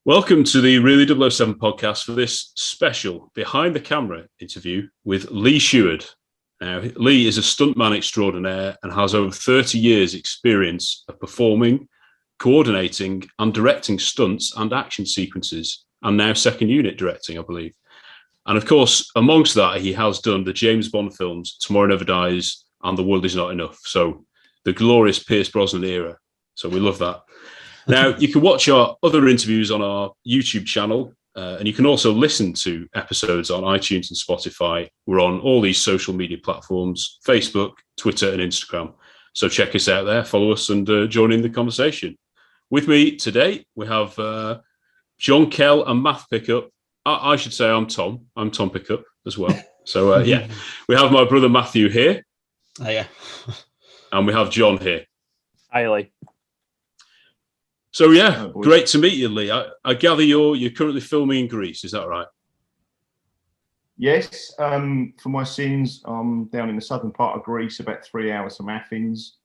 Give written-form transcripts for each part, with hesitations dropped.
Welcome to the Really 007 podcast for this special behind the camera interview with Lee Sheward. Now, Lee is a stuntman extraordinaire and has over 30 years' experience of performing, coordinating and directing stunts and action sequences, and now second unit directing, I believe. And of course, amongst that, he has done the James Bond films, Tomorrow Never Dies and The World Is Not Enough. So the glorious Pierce Brosnan era. So we love that. Now, you can watch our other interviews on our YouTube channel, and you can also listen to episodes on iTunes and Spotify. We're on all these social media platforms, Facebook, Twitter, and Instagram. So check us out there, follow us, and join in the conversation. With me today, we have John Kell and Math Pickup. I should say I'm Tom. I'm Tom Pickup as well. So, we have my brother Matthew here. Oh, yeah. And we have John here. Hi, Lee. So, great to meet you, Lee. I gather you're currently filming in Greece. Is that right? Yes. For my sins, I'm down in the southern part of Greece, about 3 hours from Athens.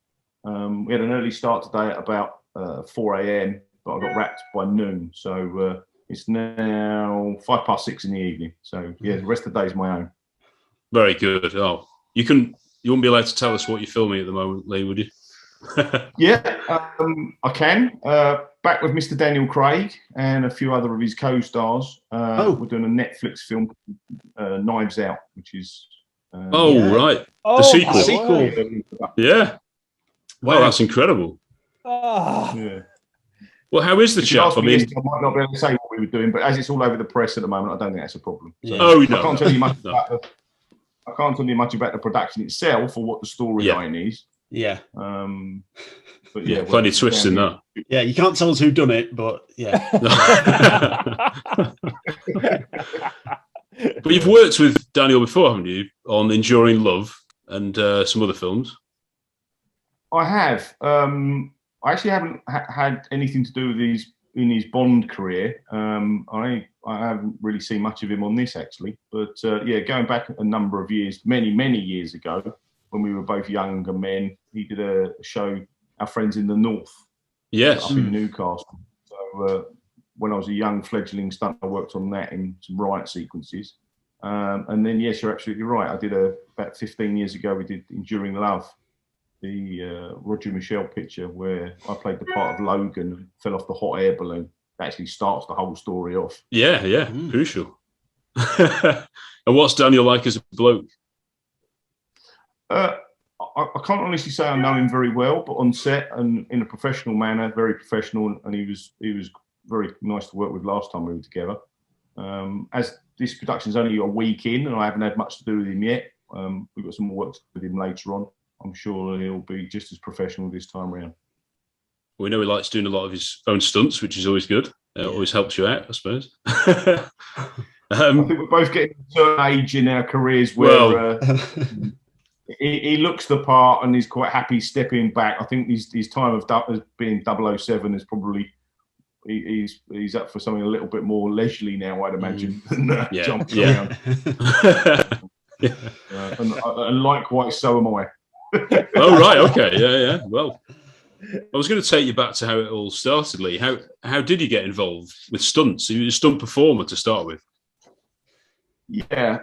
We had an early start today at about 4 a.m., but I got wrapped by noon. So it's now 6:05 in the evening. So, yeah, the rest of the day is my own. Very good. Oh, you wouldn't be allowed to tell us what you're filming at the moment, Lee, would you? Yeah, I can. Back with Mr. Daniel Craig and a few other of his co-stars. We're doing a Netflix film, Knives Out, which is... right. The sequel. Yeah. Wow, that's incredible. Yeah. Well, how is the chap? I might not be able to say what we were doing, but as it's all over the press at the moment, I don't think that's a problem. So I can't tell you much about I can't tell you much about the production itself or what the storyline is. Yeah. But yeah, plenty of twists in that. Yeah, you can't tell us who done it, but yeah. But you've worked with Daniel before, haven't you, on Enduring Love and some other films? I have. I actually haven't had anything to do with his Bond career. I haven't really seen much of him on this actually, but going back a number of years, many years ago, when we were both younger men, he did a show, Our Friends in the North. Yes. Up in Newcastle. So when I was a young fledgling stunt, I worked on that in some riot sequences. And then, yes, you're absolutely right. I did about 15 years ago, we did Enduring Love, the Roger Michelle picture where I played the part of Logan and fell off the hot air balloon. That actually starts the whole story off. Yeah, crucial. And what's Daniel like as a bloke? I can't honestly say I know him very well, but on set and in a professional manner, very professional, and he was very nice to work with last time we were together. As this production is only a week in, and I haven't had much to do with him yet, we've got some more work to do with him later on. I'm sure he'll be just as professional this time around. We know he likes doing a lot of his own stunts, which is always good. Always helps you out, I suppose. I think we're both getting to a certain age in our careers where he looks the part and he's quite happy stepping back. I think his time of being 007 is probably he's up for something a little bit more leisurely now, I'd imagine, than jumping around. And likewise, so am I. Oh right, okay, yeah. Well, I was going to take you back to how it all started, Lee. How did you get involved with stunts? You were a stunt performer to start with. Yeah,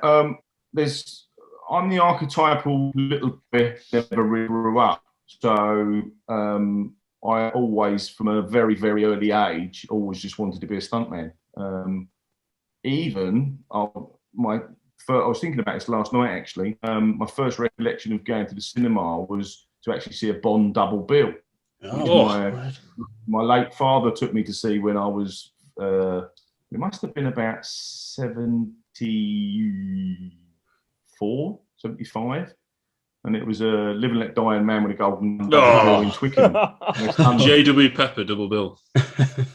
I'm the archetypal little bit never really grew up. So I always, from a very, very early age, always just wanted to be a stuntman. I was thinking about this last night, actually. My first recollection of going to the cinema was to actually see a Bond double bill. My late father took me to see when I was, it must have been about 74, 75. And it was a Live and Let Die and Man with a Golden Bill in Twickenham. J.W. Pepper double bill.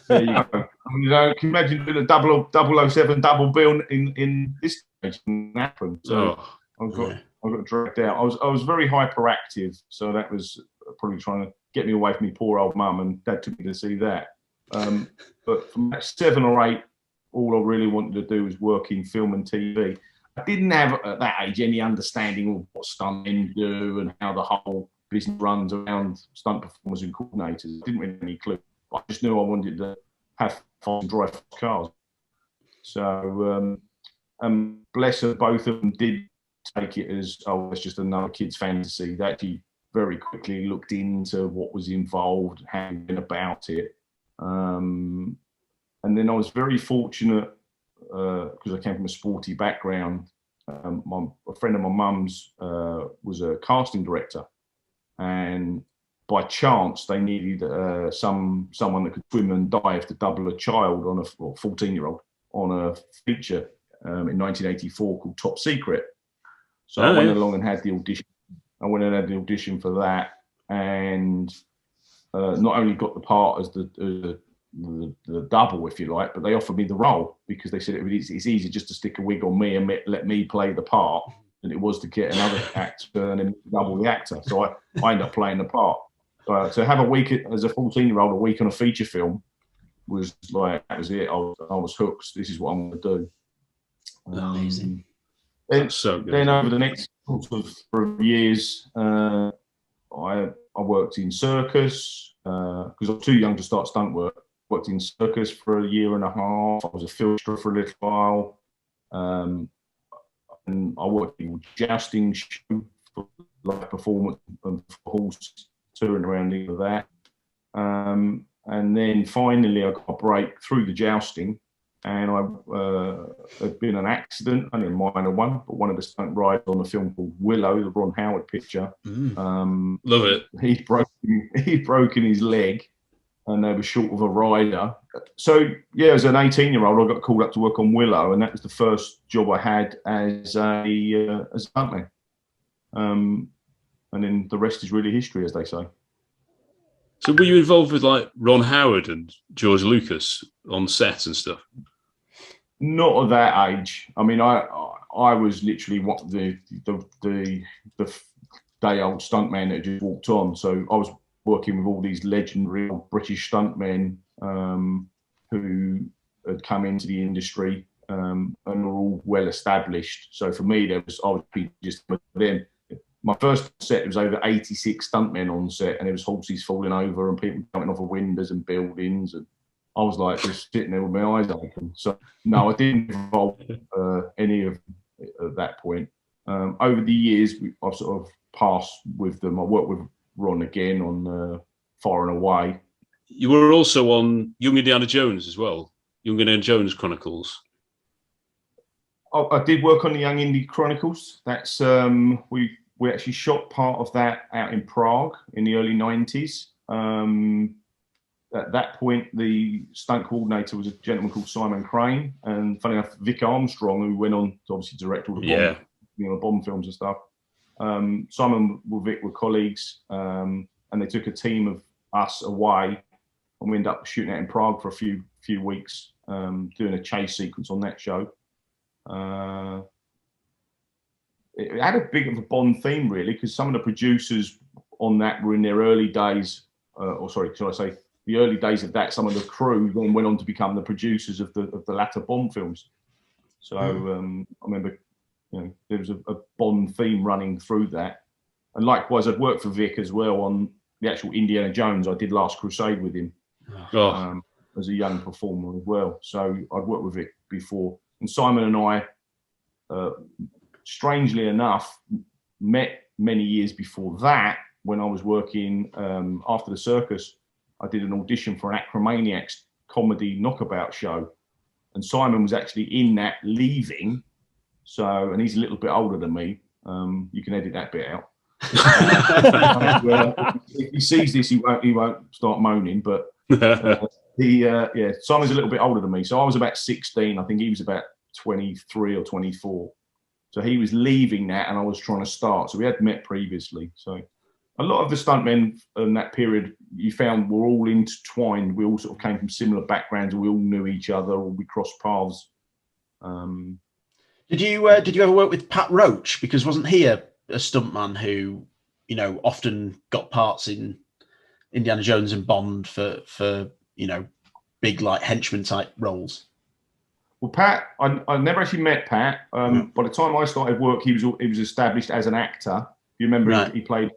There you go. Can you imagine doing a 007 double bill in this stage? Didn't happen. So I got dragged out. I was very hyperactive, so that was probably trying to get me away from my poor old mum, and Dad took me to see that. But from about 7 or 8, all I really wanted to do was work in film and TV. I didn't have at that age any understanding of what stuntmen do and how the whole business runs around stunt performers and coordinators. I didn't really have any clue. I just knew I wanted to have fun and drive cars. So, bless her, both of them did take it as, oh, it's just another kid's fantasy. They actually very quickly looked into what was involved, how he went about it. And then I was very fortunate, because I came from a sporty background. A friend of my mum's was a casting director, and by chance they needed someone that could swim and dive to double a child on a 14-year-old on a feature in 1984 called Top Secret. So I went along and had the audition. I went and had the audition for that, and not only got the part as the double, if you like, but they offered me the role because they said it's easier just to stick a wig on me and let me play the part than it was to get another actor and then double the actor. So I ended up playing the part. To have a week as a 14-year-old, a week on a feature film was like, that was it. I was hooked. This is what I'm going to do. Amazing. So good. Then over the next sort of years, I worked in circus because I was too young to start stunt work. Worked in circus for a year and a half. I was a filter for a little while, and I worked in jousting show for live performance and for horses, touring around with that. And then finally, I got a break through the jousting, and there'd been an accident, only a minor one, but one of the stunt riders on a film called Willow, the Ron Howard picture. Love it. He'd broken his leg, and they were short of a rider. So yeah, as an 18-year-old, I got called up to work on Willow, and that was the first job I had as a stuntman. And then the rest is really history, as they say. So were you involved with like Ron Howard and George Lucas on set and stuff? Not at that age. I mean, I was literally what the day old stuntman that just walked on. So I was working with all these legendary British stuntmen who had come into the industry and were all well established. So for me, I was just with them. My first set, was over 86 stuntmen on set, and there was horses falling over and people jumping off of windows and buildings, and I was like just sitting there with my eyes open. So no, I didn't involve any of it at that point. Over the years, I've sort of passed with them. I worked with Ron again on Far and Away. You were also on Young Indiana Jones as well, Young Indiana Jones Chronicles. I did work on the Young Indy Chronicles. That's we actually shot part of that out in Prague in the early 90s. At that point, the stunt coordinator was a gentleman called Simon Crane, and funny enough, Vic Armstrong, who went on to obviously direct all the bomb films and stuff. Simon and Vic were colleagues, and they took a team of us away, and we ended up shooting out in Prague for a few weeks, doing a chase sequence on that show. It had a bit of a Bond theme, really, because some of the producers on that were in their early days, shall I say, the early days of that. Some of the crew then went on to become the producers of the latter Bond films. So I remember, there was a Bond theme running through that. And likewise, I'd worked for Vic as well on the actual Indiana Jones. I did Last Crusade with him as a young performer as well. So I'd worked with Vic before. And Simon and I, strangely enough, met many years before that when I was working after the circus. I did an audition for an Acromaniacs comedy knockabout show, and Simon was actually in that leaving. So, and he's a little bit older than me. You can edit that bit out. If he sees this, he won't start moaning. But Simon's a little bit older than me. So I was about 16. I think he was about 23 or 24. So he was leaving that, and I was trying to start. So we had met previously. So a lot of the stuntmen in that period, you found, were all intertwined. We all sort of came from similar backgrounds. We all knew each other, or we crossed paths. Did you ever work with Pat Roach? Because wasn't he a stuntman who, often got parts in Indiana Jones and Bond for big like henchman type roles? Well, Pat, I never actually met Pat. By the time I started work, he was established as an actor. You remember he played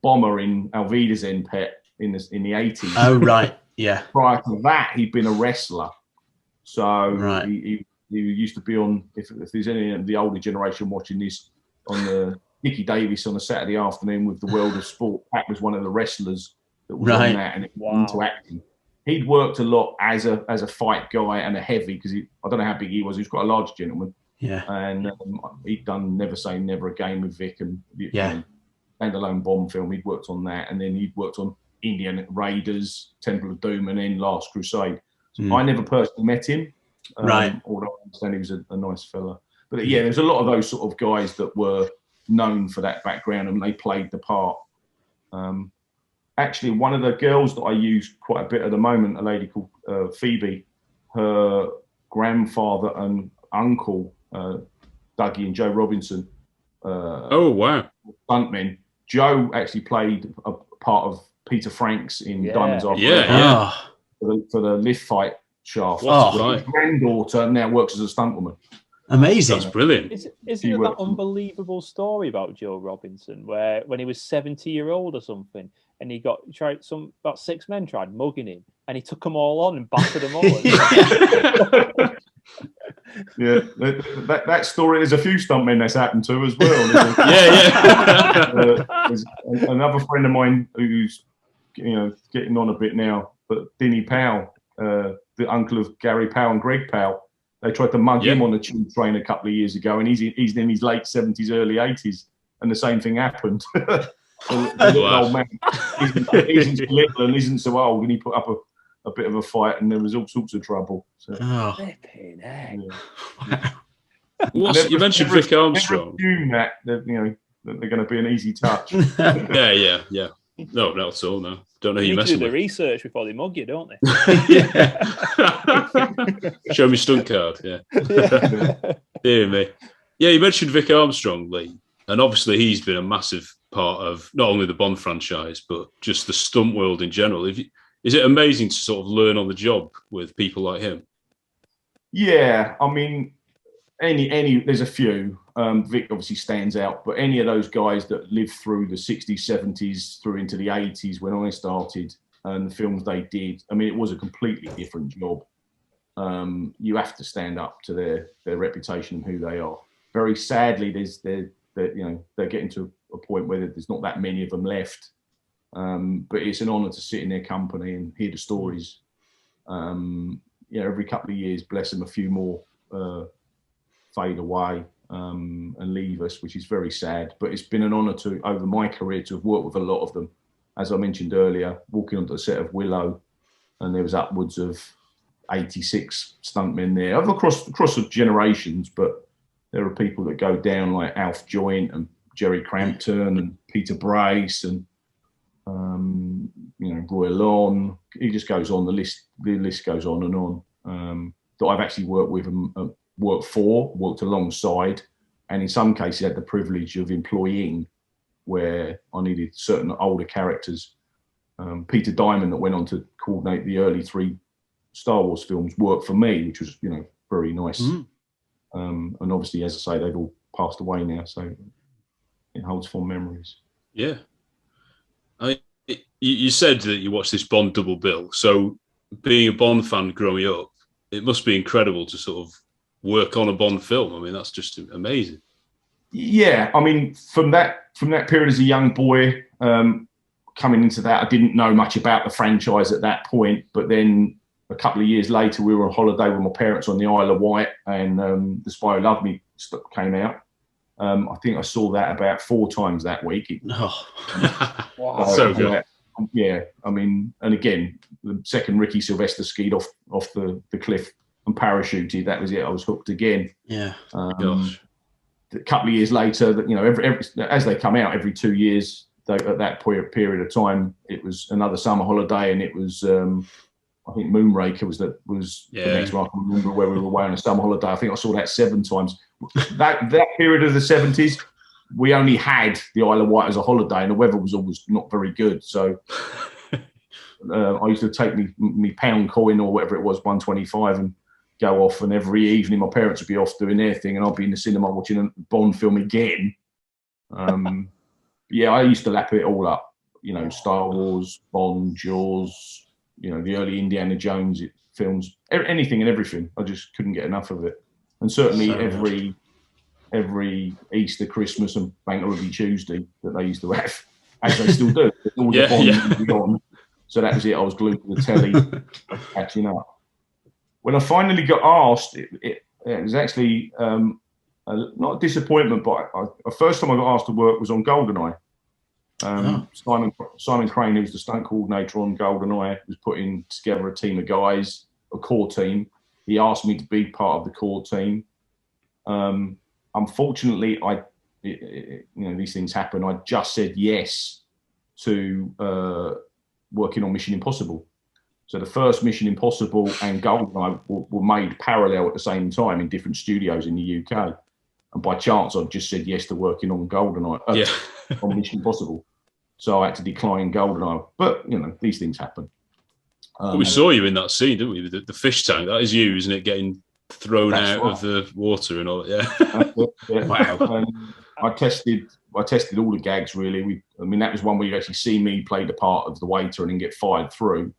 Bomber in Alvida's Pet in the 80s. Oh, right. Yeah. Prior to that, he'd been a wrestler. So Right. he used to be on, if there's any of the older generation watching this, on the Dickie Davis on a Saturday afternoon with the World of Sport. Pat was one of the wrestlers that was on that, and it was into acting. He'd worked a lot as a fight guy and a heavy, because I don't know how big he was. He was quite a large gentleman. Yeah. And he'd done Never Say Never Again with Vic, and standalone Bond film. He'd worked on that, and then he'd worked on Indian Raiders, Temple of Doom, and then Last Crusade. So I never personally met him, right? Although I understand he was a nice fella. But yeah, there's a lot of those sort of guys that were known for that background, and they played the part. Actually, one of the girls that I use quite a bit at the moment, a lady called Phoebe, her grandfather and uncle, Dougie and Joe Robinson. Oh, wow. Stuntmen. Joe actually played a part of Peter Franks in Diamonds Are Forever. For the lift fight shaft. His granddaughter now works as a stuntwoman. Amazing. That's brilliant. Isn't it that unbelievable story about Joe Robinson, where when he was 70-year-old or something, and he about 6 men tried mugging him, and he took them all on and battered them all. Yeah, that story. There's a few stuntmen that's happened to as well. There's another friend of mine who's getting on a bit now, but Dinny Powell, the uncle of Gary Powell and Greg Powell. They tried to mug him on the tube train a couple of years ago, and he's in his late 70s, early 80s, and the same thing happened. the little old man isn't so little and isn't so old, and he put up a bit of a fight, and there was all sorts of trouble. So. You mentioned Vic Armstrong. Never assume that they're going to be an easy touch. Yeah. No, not at all. No, don't know who you're messing with. They do the research before they mug you, don't they? Show me stunt card. Yeah. Dear me. Yeah, you mentioned Vic Armstrong, Lee, and obviously he's been a massive part of not only the Bond franchise but just the stunt world in general. Is it amazing to sort of learn on the job with people like him? Yeah, I mean, any there's a few. Vic obviously stands out, but any of those guys that lived through the 60s, 70s, through into the 80s when I started, and the films they did, I mean, it was a completely different job. You have to stand up to their reputation and who they are. Very sadly, they're getting to a point where there's not that many of them left. But it's an honour to sit in their company and hear the stories. Every couple of years, bless them, a few more fade away and leave us, which is very sad. But it's been an honour over my career to have worked with a lot of them. As I mentioned earlier, walking onto the set of Willow, and there was upwards of 86 stuntmen there, across the generations. But there are people that go down like Alf Joint and Jerry Crampton and Peter Brace and Roy Long. It just goes on. The list goes on and on. That I've actually worked with and worked alongside, and in some cases had the privilege of employing, where I needed certain older characters. Peter Diamond, that went on to coordinate the early 3 Star Wars films, worked for me, which was very nice. And obviously, as I say, they've all passed away now, so it holds fond memories. Yeah. You said that you watched this Bond double bill. So being a Bond fan growing up, it must be incredible to sort of work on a Bond film. I mean, that's just amazing. Yeah, I mean, from that period as a young boy, coming into that, I didn't know much about the franchise at that point. But then a couple of years later, we were on holiday with my parents on the Isle of Wight, and The Spy Who Loved Me came out. I think I saw that about 4 times that week. Wow. So good. Yeah, I mean, and again, the second Ricky Sylvester skied off the cliff and parachuted. That was it. I was hooked again. Yeah. Gosh. A couple of years later, every as they come out every 2 years, at that period of time, it was another summer holiday, and it was I think Moonraker was the next one. I can remember where we were away on a summer holiday. I think I saw that 7 times. That period of the 70s, we only had the Isle of Wight as a holiday, and the weather was always not very good. So I used to take me pound coin or whatever it was, 125, and go off. And every evening, my parents would be off doing their thing, and I'd be in the cinema watching a Bond film again. Yeah, I used to lap it all up. Star Wars, Bond, Jaws, the early Indiana Jones films, anything and everything. I just couldn't get enough of it. And certainly every Easter, Christmas, and Bank Holiday Tuesday that they used to have, as they still do. All the Bond on. So that was it. I was glued to the telly, catching up. When I finally got asked, it was actually not a disappointment, but the first time I got asked to work was on GoldenEye. Simon Crane, who was the stunt coordinator on GoldenEye, was putting together a team of guys, a core team. He asked me to be part of the core team. Unfortunately, these things happen. I just said yes to working on Mission Impossible. So the first Mission Impossible and GoldenEye were made parallel at the same time in different studios in the UK. And by chance, I just said yes to working on GoldenEye, on Mission Impossible. So I had to decline GoldenEye. But, these things happen. We saw you in that scene, didn't we? The fish tank. That is you, isn't it? Getting thrown out of the water and all that. Yeah. Wow. I tested all the gags, really. That was one where you actually see me play the part of the waiter and then get fired through.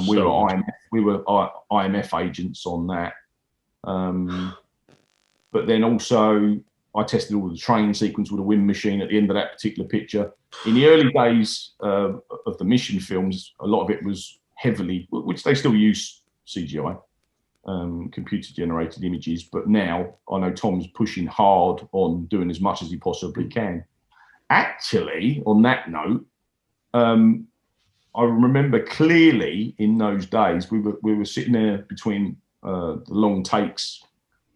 We were IMF agents on that. But then also I tested all the train sequence with a wind machine at the end of that particular picture. In the early days of the Mission films, a lot of it was heavily, which they still use CGI, computer-generated images. But now I know Tom's pushing hard on doing as much as he possibly can. Actually, on that note, I remember clearly in those days we were sitting there between the long takes,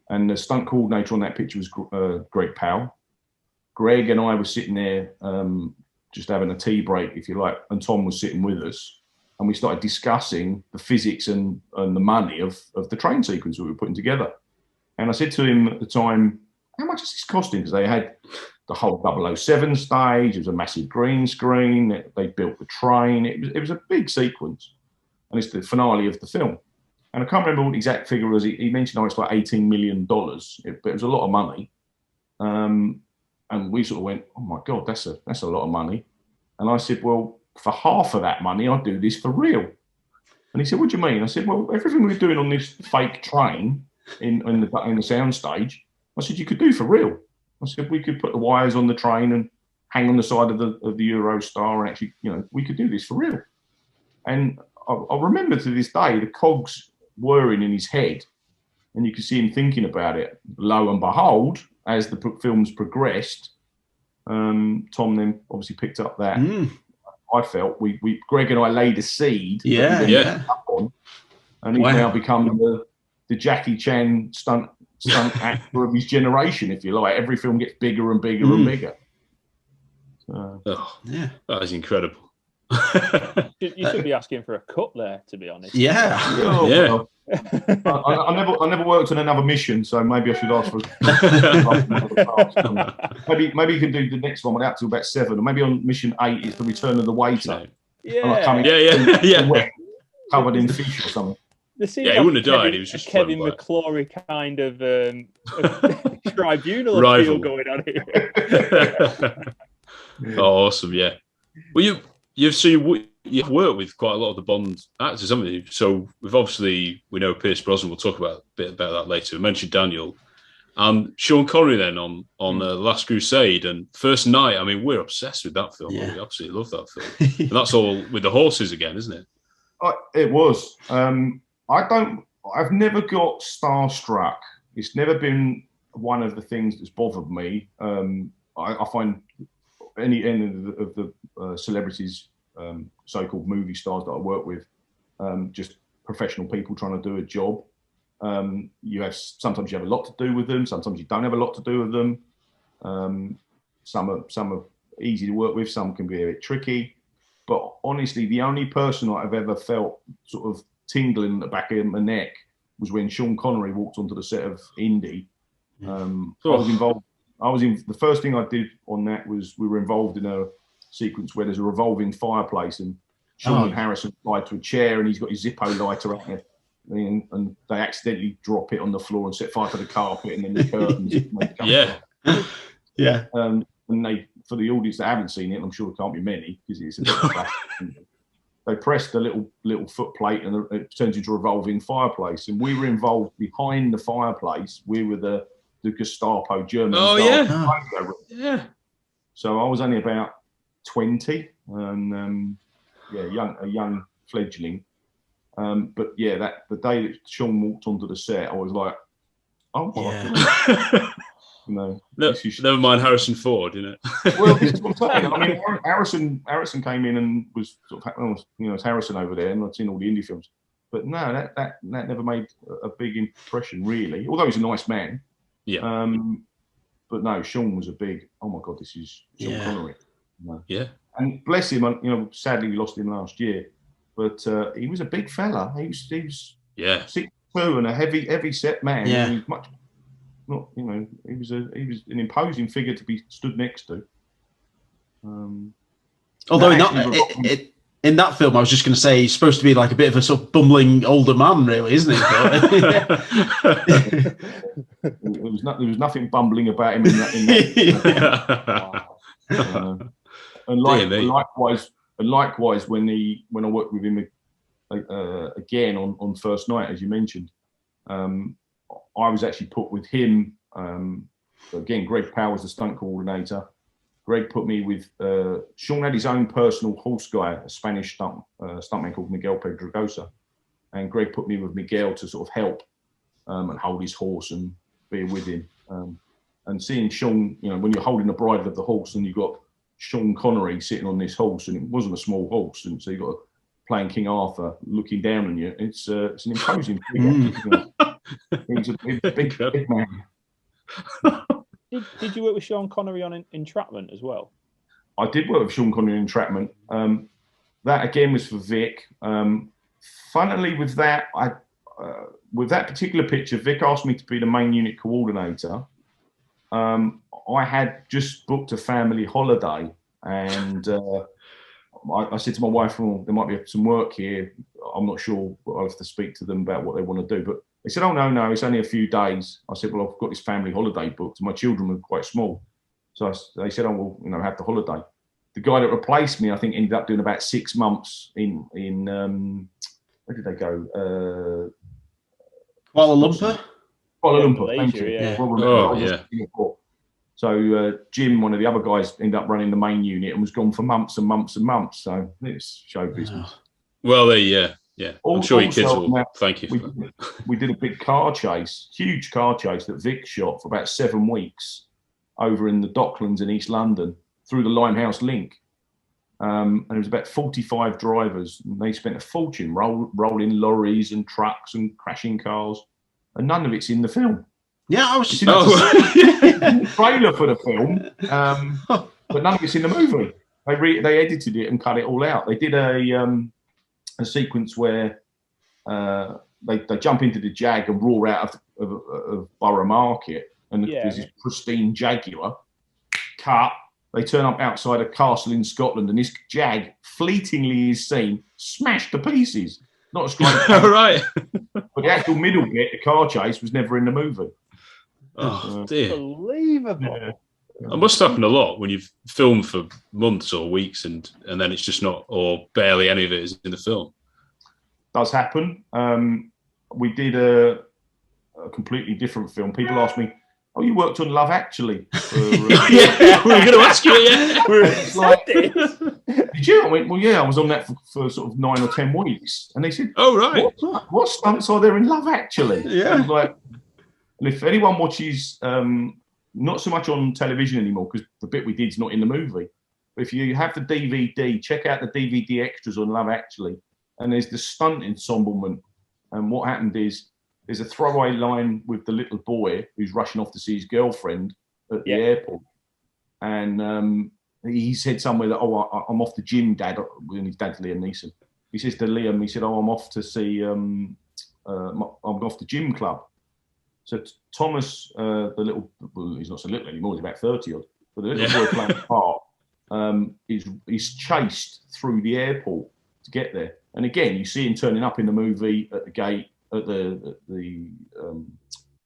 and the stunt coordinator on that picture was Greg Powell. Greg and I were sitting there just having a tea break, if you like, and Tom was sitting with us, and we started discussing the physics and the money of the train sequence we were putting together. And I said to him at the time, how much is this costing? Because they had the whole 007 stage. It was a massive green screen. They built the train. It was a big sequence. And it's the finale of the film. And I can't remember what the exact figure was. He mentioned it's like $18 million, but it was a lot of money. And we sort of went, oh my God, that's a lot of money. And I said, well, for half of that money, I'd do this for real. And he said, what do you mean? I said, well, everything we were doing on this fake train in the sound stage, I said, you could do for real. I said, we could put the wires on the train and hang on the side of the Eurostar, and actually, we could do this for real. And I remember to this day, the cogs whirring in his head, and you could see him thinking about it. Lo and behold, as the films progressed, Tom then obviously picked up that. I felt Greg and I laid a seed. Up on, and he's now become the Jackie Chan stunt actor of his generation, if you like. Every film gets bigger and bigger and bigger. That is incredible. You should be asking for a cut there, to be honest. Yeah. I never worked on another mission, so maybe I should ask for. maybe you can do the next one without till about 7, or maybe on mission 8 it's the return of the waiter. Covered in fish or something. He wouldn't have died. He was just Kevin McClory kind of tribunal appeal going on here. Awesome, yeah. Well, you've worked with quite a lot of the Bond actors, haven't you? So we know Pierce Brosnan. We'll talk a bit about that later. We mentioned Daniel and Sean Connery then on The Last Crusade and First Night. I mean, we're obsessed with that film. We absolutely love that film. And that's all with the horses again, isn't it? It was. I've never got starstruck. It's never been one of the things that's bothered me. I find any of the celebrities, so-called movie stars that I work with, just professional people trying to do a job. Sometimes you have a lot to do with them. Sometimes you don't have a lot to do with them. Some are easy to work with. Some can be a bit tricky. But honestly, the only person I've ever felt sort of tingling at the back of my neck was when Sean Connery walked onto the set of Indy. I was involved. The first thing I did on that was we were involved in a sequence where there's a revolving fireplace and Sean Harrison tied to a chair and he's got his Zippo lighter out there, and they accidentally drop it on the floor and set fire to the carpet and then the curtains. And they, for the audience that haven't seen it, and I'm sure there can't be many because it's a bit they pressed the little foot plate and it turns into a revolving fireplace. And we were involved behind the fireplace. We were the Gestapo German. Oh, yeah. So I was only about 20 and a young fledgling. But yeah, the day that Sean walked onto the set, I was like, oh my God. Never mind Harrison Ford, Well, this is what I'm saying. I mean, Harrison came in and was sort of, it's Harrison over there, and I'd seen all the indie films. But no, that never made a big impression, really. Although he's a nice man. Yeah. But no, Sean was a big. Oh my God, this is Sean Connery. Yeah. And bless him. Sadly we lost him last year, but he was a big fella. He was 6'2" and a heavy set man. Yeah. He was much. Not, he was an imposing figure to be stood next to. Although in that film, I was just going to say he's supposed to be like a bit of a sort of bumbling older man, really, isn't he? There was nothing bumbling about him in that. And likewise, when I worked with him again on First Night, as you mentioned. I was actually put with him. Again, Greg Powell was the stunt coordinator. Greg put me with Sean had his own personal horse guy, a Spanish stuntman called Miguel Pedregosa, and Greg put me with Miguel to sort of help and hold his horse and be with him. And seeing Sean, when you're holding the bridle of the horse and you've got Sean Connery sitting on this horse, and it wasn't a small horse, and so you got playing King Arthur looking down on you. It's an imposing figure. He's a big man. Did you work with Sean Connery on Entrapment as well? I did work with Sean Connery on Entrapment. That again was for Vic. Funnily, with that particular picture, Vic asked me to be the main unit coordinator. I had just booked a family holiday, and I said to my wife, "Well, there might be some work here. I'm not sure. I'll have to speak to them about what they want to do." But they said, "Oh, no, it's only a few days." I said, "Well, I've got this family holiday booked." My children were quite small. So they said, "Oh, well, have the holiday." The guy that replaced me, I think, ended up doing about 6 months in where did they go? Kuala Lumpur? Kuala Lumpur, Malaysia, thank you. yeah. So Jim, one of the other guys, ended up running the main unit and was gone for months and months and months. So it's show business. Well, yeah. I'm sure your kids will thank you for that. We did a big car chase, huge car chase that Vic shot for about 7 weeks over in the Docklands in East London through the Limehouse Link. And it was about 45 drivers. And they spent a fortune rolling lorries and trucks and crashing cars. And none of it's in the film. Yeah, I was just trailer for the film, but none of it's in the movie. They edited it and cut it all out. They did a sequence where they jump into the Jag and roar out of Borough Market, and there's this pristine Jaguar. Cut. They turn up outside a castle in Scotland, and this Jag fleetingly is seen smashed to pieces. Not a straight. Right. But the actual middle bit, the car chase, was never in the movie. Oh dear! Unbelievable. Yeah. It must happen a lot when you've filmed for months or weeks, and then it's just not, or barely any of it is in the film. Does happen. We did a completely different film. People ask me, "Oh, you worked on Love Actually?" Yeah, we were going to ask you. Yeah, did you? I went, "Well, yeah, I was on that for sort of 9 or 10 weeks." And they said, "Oh, right. What stunts are there in Love Actually?" Yeah. I was like, and if anyone watches, not so much on television anymore, because the bit we did is not in the movie. But if you have the DVD, check out the DVD extras on Love Actually. And there's the stunt ensemblement. And what happened is there's a throwaway line with the little boy who's rushing off to see his girlfriend at the airport. And he said somewhere that, "Oh, I'm off the gym, Dad," when his dad's Liam Neeson. He says to Liam, he said, "Oh, I'm off to see, I'm off the gym club." So Thomas, the little, well, he's not so little anymore, he's about 30 odd, but the little boy playing the part is chased through the airport to get there. And again, you see him turning up in the movie at the gate, at the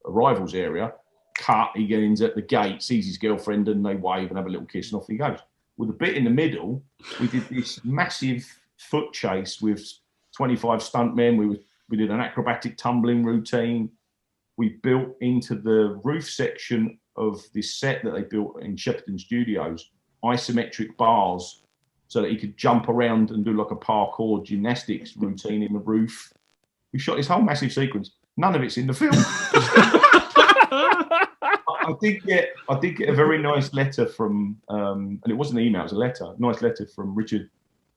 arrivals area. Cut, he gets at the gate, sees his girlfriend, and they wave and have a little kiss, and off he goes. With a bit in the middle, we did this massive foot chase with 25 stuntmen. We did an acrobatic tumbling routine. We built into the roof section of this set that they built in Shepperton Studios isometric bars so that he could jump around and do like a parkour gymnastics routine in the roof. We shot this whole massive sequence. None of it's in the film. I did get a very nice letter from, and it wasn't an email, it was a letter, a nice letter from Richard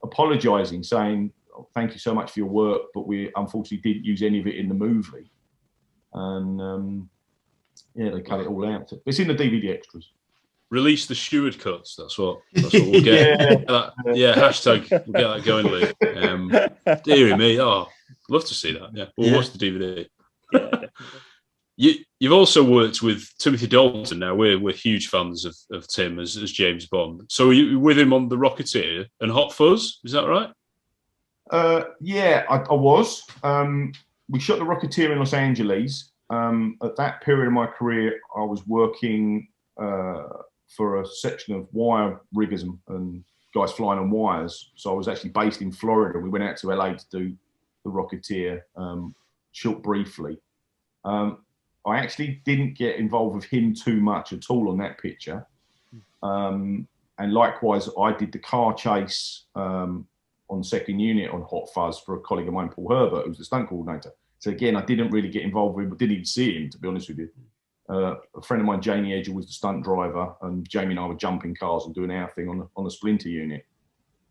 apologising, saying, oh, thank you so much for your work, but we unfortunately didn't use any of it in the movie. And yeah, they cut it all out. It's in the DVD extras. Release the Sheward cuts. That's what we'll get. Yeah, hashtag. We'll get that going, Lee. Deary me. Oh, love to see that. Yeah, we'll watch the DVD. Yeah, definitely. You've also worked with Timothy Dalton. Now we're huge fans of Tim as James Bond. So are you with him on The Rocketeer and Hot Fuzz? Is that right? Yeah, I was. We shot The Rocketeer in Los Angeles. At that period of my career, I was working for a section of wire riggers and guys flying on wires. So I was actually based in Florida. We went out to LA to do The Rocketeer, shot briefly. I actually didn't get involved with him too much at all on that picture. And likewise, I did the car chase on second unit on Hot Fuzz for a colleague of mine, Paul Herbert, who was the stunt coordinator. So again, I didn't really get involved with him, but didn't even see him, to be honest with you. A friend of mine, Jamie Edger, was the stunt driver, and Jamie and I were jumping cars and doing our thing on the Splinter unit.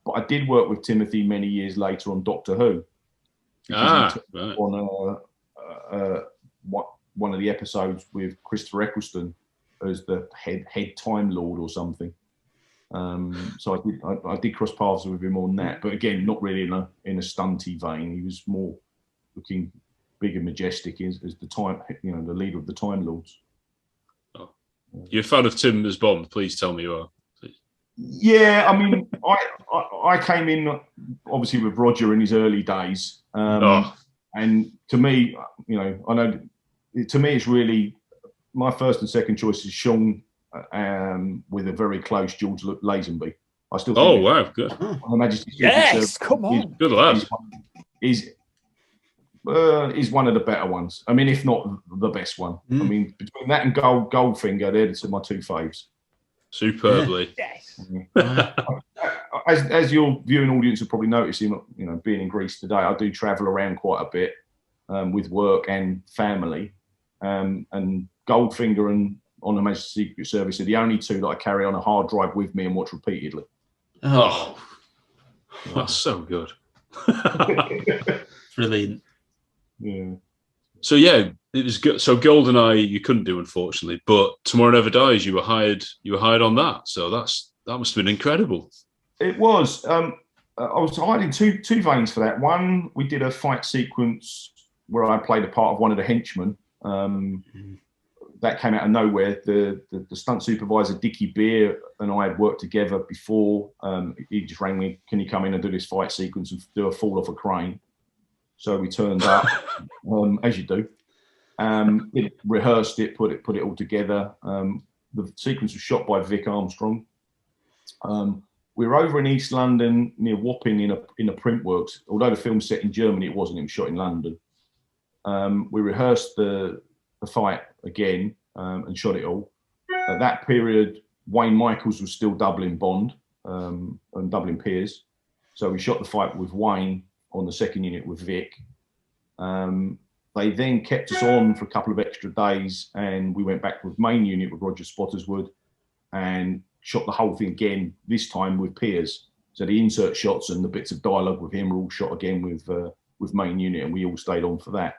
But I did work with Timothy many years later on Doctor Who. Right. On one of the episodes with Christopher Eccleston as the head Time Lord or something. So I did cross paths with him on that, but again, not really in a stunty vein. He was more looking big and majestic as the time, the leader of the Time Lords. Oh. You're a fan of Tim as Bond? Please tell me you are. Please. Yeah, I mean, I came in obviously with Roger in his early days, and to me, I know. To me, it's really my first and second choice is Sean with a very close George Lazenby. I still think. Oh wow, good. Her Majesty's Yes, come on. Good lad. He's one of the better ones. I mean, if not the best one. I mean, between that and Goldfinger, they're my two faves. Superbly. Yes. As your viewing audience will probably notice, being in Greece today, I do travel around quite a bit with work and family. And Goldfinger and On Her Majesty's Secret Service are the only two that I carry on a hard drive with me and watch repeatedly. Oh, that's so good. Brilliant. Yeah. So yeah, it was good. So GoldenEye you couldn't do, unfortunately, but Tomorrow Never Dies you were hired on that. So that must have been incredible. It was. I was hired in two veins for that. One, we did a fight sequence where I played a part of one of the henchmen. That came out of nowhere. The stunt supervisor, Dickie Beer, and I had worked together before. He just rang me, can you come in and do this fight sequence and do a fall off a crane? So we turned up, as you do. Rehearsed it, put it all together. The sequence was shot by Vic Armstrong. We were over in East London near Wapping in a print works. Although the film's set in Germany, it wasn't. It was shot in London. We rehearsed the fight again and shot it all. At that period, Wayne Michaels was still doubling Bond and doubling Piers. So we shot the fight with Wayne on the second unit with Vic. They then kept us on for a couple of extra days and we went back with main unit with Roger Spotterswood and shot the whole thing again, this time with Piers. So the insert shots and the bits of dialogue with him were all shot again with main unit and we all stayed on for that.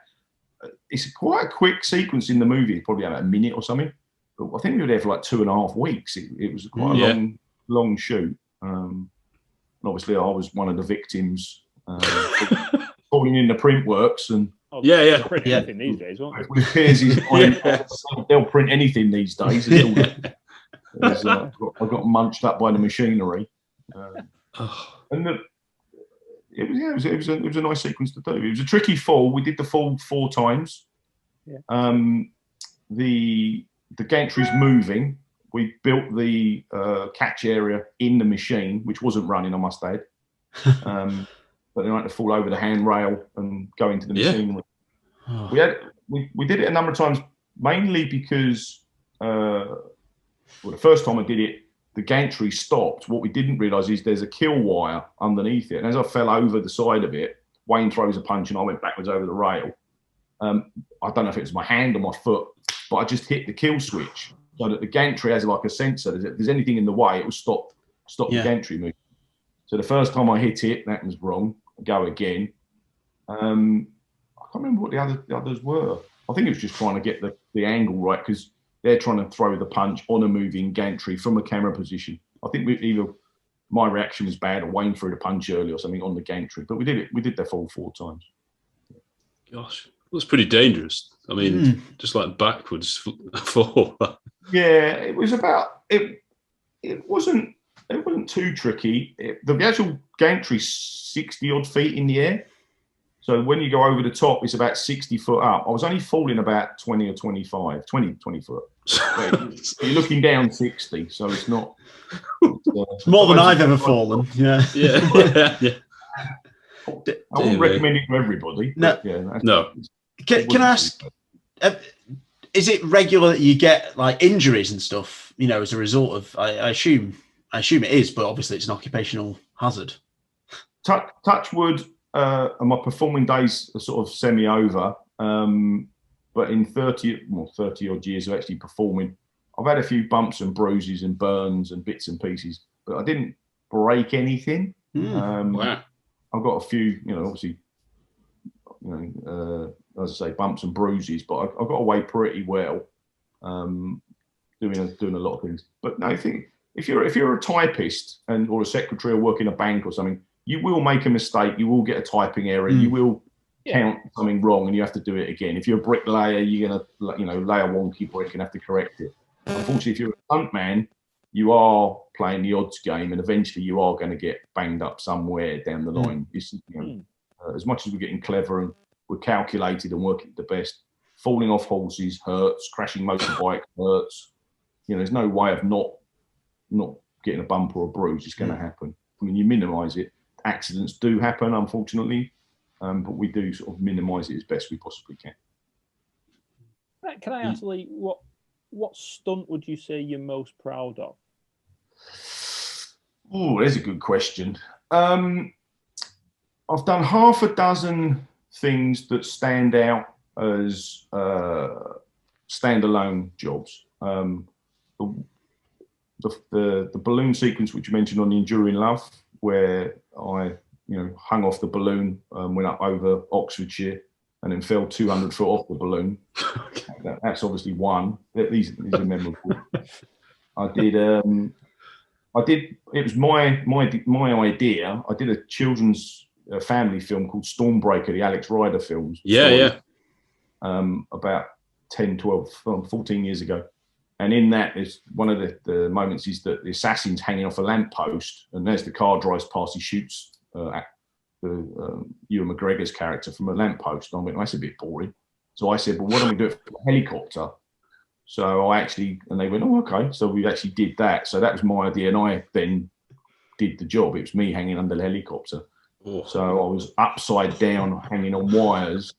It's quite a quick sequence in the movie, probably about a minute or something. But I think we were there for like 2.5 weeks. It was quite a long shoot. And obviously, I was one of the victims falling in the print works. And print anything these days, won't they? With Piers' they'll print anything these days. I got munched up by the machinery. And it was a nice sequence to do. It was a tricky fall. We did the fall 4 times. Yeah. The gantry's moving. We built the catch area in the machine, which wasn't running, I must add. but they like to fall over the handrail and go into the machinery. Oh. We did it a number of times, mainly because the first time I did it, the gantry stopped. What we didn't realise is there's a kill wire underneath it, and as I fell over the side of it, Wayne throws a punch and I went backwards over the rail. I don't know if it was my hand or my foot, but I just hit the kill switch so that the gantry has like a sensor. If there's anything in the way, it will stop the gantry moving. So the first time I hit it, that was wrong. Go again. I can't remember what the others were. I think it was just trying to get the angle right, because they're trying to throw the punch on a moving gantry from a camera position. I think either my reaction was bad or Wayne threw the punch early or something on the gantry. But we did it. We did that full 4 times. Gosh, it was pretty dangerous. I mean, just like backwards fall. Yeah, it was about it. It wasn't too tricky. The actual gantry's 60 odd feet in the air. So when you go over the top, it's about 60 foot up. I was only falling about 20 or 25, 20 foot. You're looking down 60, so it's not. It's more than I've ever fallen. Yeah. Yeah. I wouldn't recommend it to everybody. No. No. Can I ask, is it regular that you get like injuries and stuff, as a result of, I assume it is, but obviously it's an occupational hazard. Touch wood, and my performing days are sort of semi-over, but in 30 odd years of actually performing, I've had a few bumps and bruises and burns and bits and pieces, but I didn't break anything. Wow. I've got a few, obviously, as I say, bumps and bruises, but I've got away pretty well, doing a lot of things. But no, I think if you're a typist or a secretary or work in a bank or something, you will make a mistake. You will get a typing error. You will count something wrong, and you have to do it again. If you're a bricklayer, you're gonna lay a wonky brick and have to correct it. Unfortunately, if you're a stuntman, you are playing the odds game, and eventually you are going to get banged up somewhere down the line. As much as we're getting clever and we're calculated and working the best, falling off horses hurts, crashing motorbike hurts. There's no way of not getting a bump or a bruise. It's going to happen. I mean, you minimise it. Accidents do happen, unfortunately, but we do sort of minimise it as best we possibly can. Can I ask, Lee, what stunt would you say you're most proud of? Oh, there's a good question. I've done half a dozen things that stand out as standalone jobs. The balloon sequence, which you mentioned on the Enduring Love, where I hung off the balloon, went up over Oxfordshire, and then fell 200 foot off the balloon. That's obviously one. These are memorable. I did. It was my idea. I did a children's family film called Stormbreaker, the Alex Rider films. Yeah. About 10, 12, 14 years ago. And in that, there's one of the moments is that the assassin's hanging off a lamppost, and as the car drives past, he shoots at Ewan McGregor's character from a lamppost. And I went, that's a bit boring. So I said, well, why don't we do it from a helicopter? So and they went, oh, okay. So we actually did that. So that was my idea, and I then did the job. It was me hanging under the helicopter. Oh. So I was upside down, hanging on wires,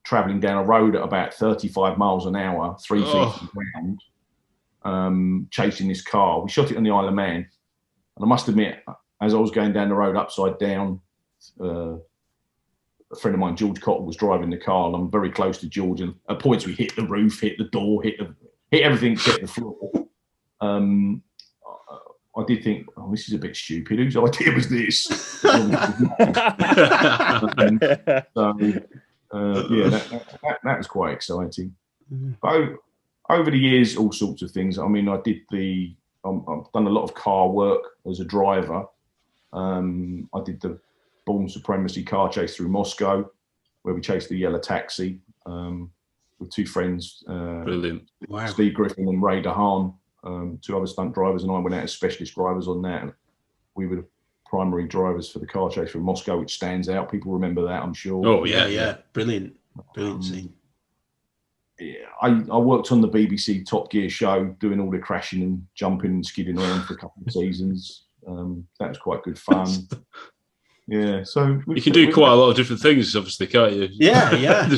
travelling down a road at about 35 miles an hour, 3 feet from the ground, chasing this car. We shot it on the Isle of Man. And I must admit, as I was going down the road upside down, a friend of mine, George Cottle, was driving the car, and I'm very close to George. And at points, we hit the roof, hit the door, hit everything except the floor. I did think, this is a bit stupid. Whose idea was this? That was quite exciting. But over the years, all sorts of things. I mean, I've done a lot of car work as a driver. I did the Bourne Supremacy car chase through Moscow, where we chased the yellow taxi with 2 friends. Brilliant. Wow. Steve Griffin and Ray DeHaan, 2 other stunt drivers, and I went out as specialist drivers on that. We were the primary drivers for the car chase through Moscow, which stands out. People remember that, I'm sure. Oh, yeah. Brilliant scene. Yeah, I worked on the BBC Top Gear show, doing all the crashing and jumping and skidding around for a couple of seasons. That was quite good fun. Yeah, so you can do quite a lot of different things, obviously, can't you? Yeah.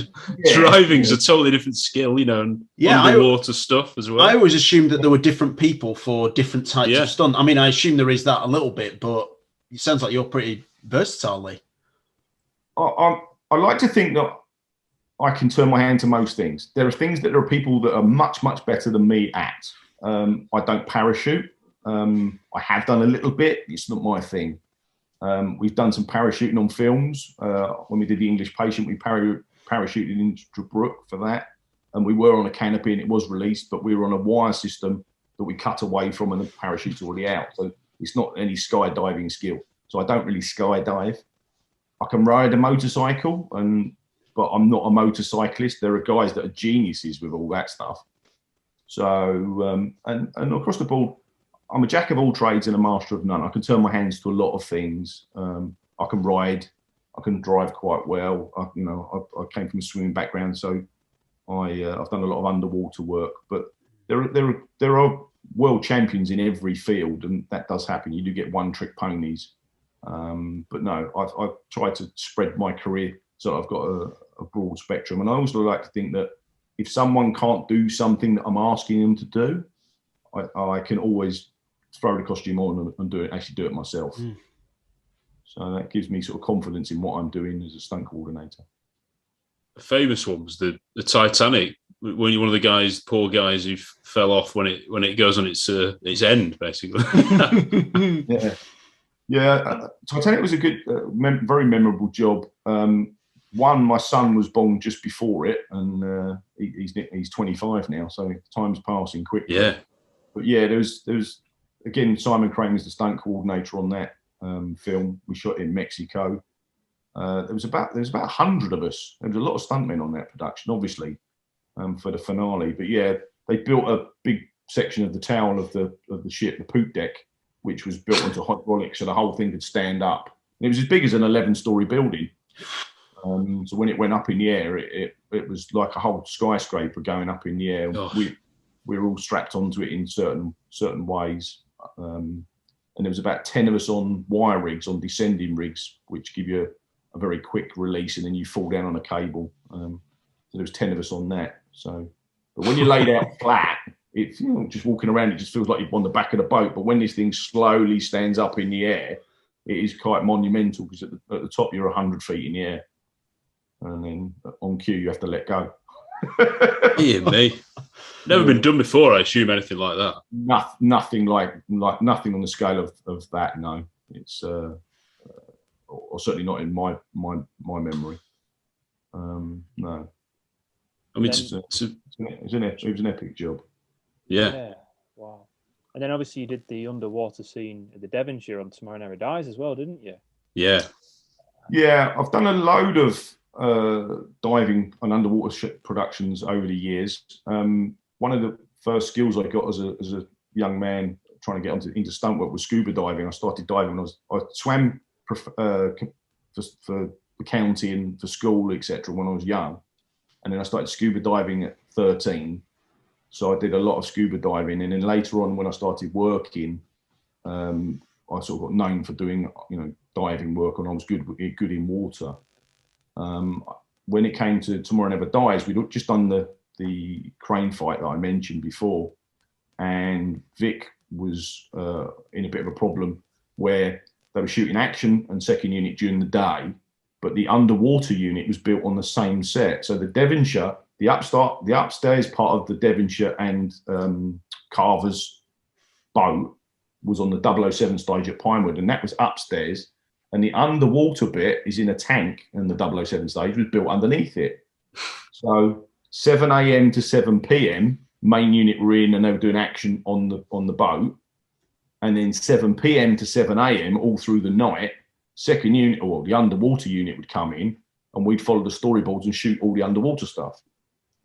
Driving's a totally different skill, and underwater stuff as well. I always assumed that there were different people for different types of stunt. I mean, I assume there is that a little bit, but it sounds like you're pretty versatile, Lee. I like to think that I can turn my hand to most things. There are things that there are people that are much, much better than me at. I don't parachute. I have done a little bit. It's not my thing. We've done some parachuting on films. When we did The English Patient, we parachuted into Brook for that. And we were on a canopy and it was released, but we were on a wire system that we cut away from and the parachute's already out. So it's not any skydiving skill. So I don't really skydive. I can ride a motorcycle, but I'm not a motorcyclist. There are guys that are geniuses with all that stuff. So, and across the board, I'm a jack of all trades and a master of none. I can turn my hands to a lot of things. I can ride, I can drive quite well. I came from a swimming background, so I've done a lot of underwater work. But there are world champions in every field, and that does happen. You do get one-trick ponies. But no, I've tried to spread my career so I've got a broad spectrum. And I also like to think that if someone can't do something that I'm asking them to do, I can always throw the costume on and actually do it myself. So that gives me sort of confidence in what I'm doing as a stunt coordinator. A famous one was the Titanic. When you're one of the poor guys who fell off when it goes on its end, basically. Yeah. Titanic was a good, very memorable job. One, my son was born just before it, and he's 25 now, so time's passing quickly. Yeah. But yeah, there was again, Simon Crane was the stunt coordinator on that film. We shot in Mexico. There was about 100 of us. There was a lot of stuntmen on that production, obviously, for the finale. But yeah, they built a big section of the tail of the ship, the poop deck, which was built onto hydraulics, so the whole thing could stand up. And it was as big as an 11-story building. So when it went up in the air, it was like a whole skyscraper going up in the air. Oh. We were all strapped onto it in certain ways. And there was about 10 of us on wire rigs, on descending rigs, which give you a very quick release, and then you fall down on a cable. So there was 10 of us on that. So, but when you're laid out flat, it's just walking around, it just feels like you're on the back of the boat. But when this thing slowly stands up in the air, it is quite monumental, because at the top you're 100 feet in the air, and then on cue you have to let go. Dear me. Never been done before, I assume, anything like that. Nothing like nothing on the scale of that. No, it's or certainly not in my memory. No. I mean, it was an epic job. Yeah. Wow. And then obviously you did the underwater scene at the Devonshire on Tomorrow Never Dies as well, didn't you? Yeah. Yeah, I've done a load of diving and underwater productions over the years. One of the first skills I got as a young man trying to get into stunt work was scuba diving. I started diving when I swam for the county and for school, etc. when I was young, and then I started scuba diving at 13. So I did a lot of scuba diving, and then later on when I started working, I sort of got known for doing diving work, and I was good in water. When it came to Tomorrow Never Dies, we'd just done the crane fight that I mentioned before, and Vic was in a bit of a problem where they were shooting action and second unit during the day, but the underwater unit was built on the same set. So the Devonshire, the upstairs part of the Devonshire and Carver's boat was on the 007 stage at Pinewood, and that was upstairs. And the underwater bit is in a tank, and the 007 stage was built underneath it. So 7 a.m. to 7 p.m, main unit were in and they were doing action on the boat. And then 7 p.m. to 7 a.m, all through the night, second unit, or the underwater unit would come in, and we'd follow the storyboards and shoot all the underwater stuff.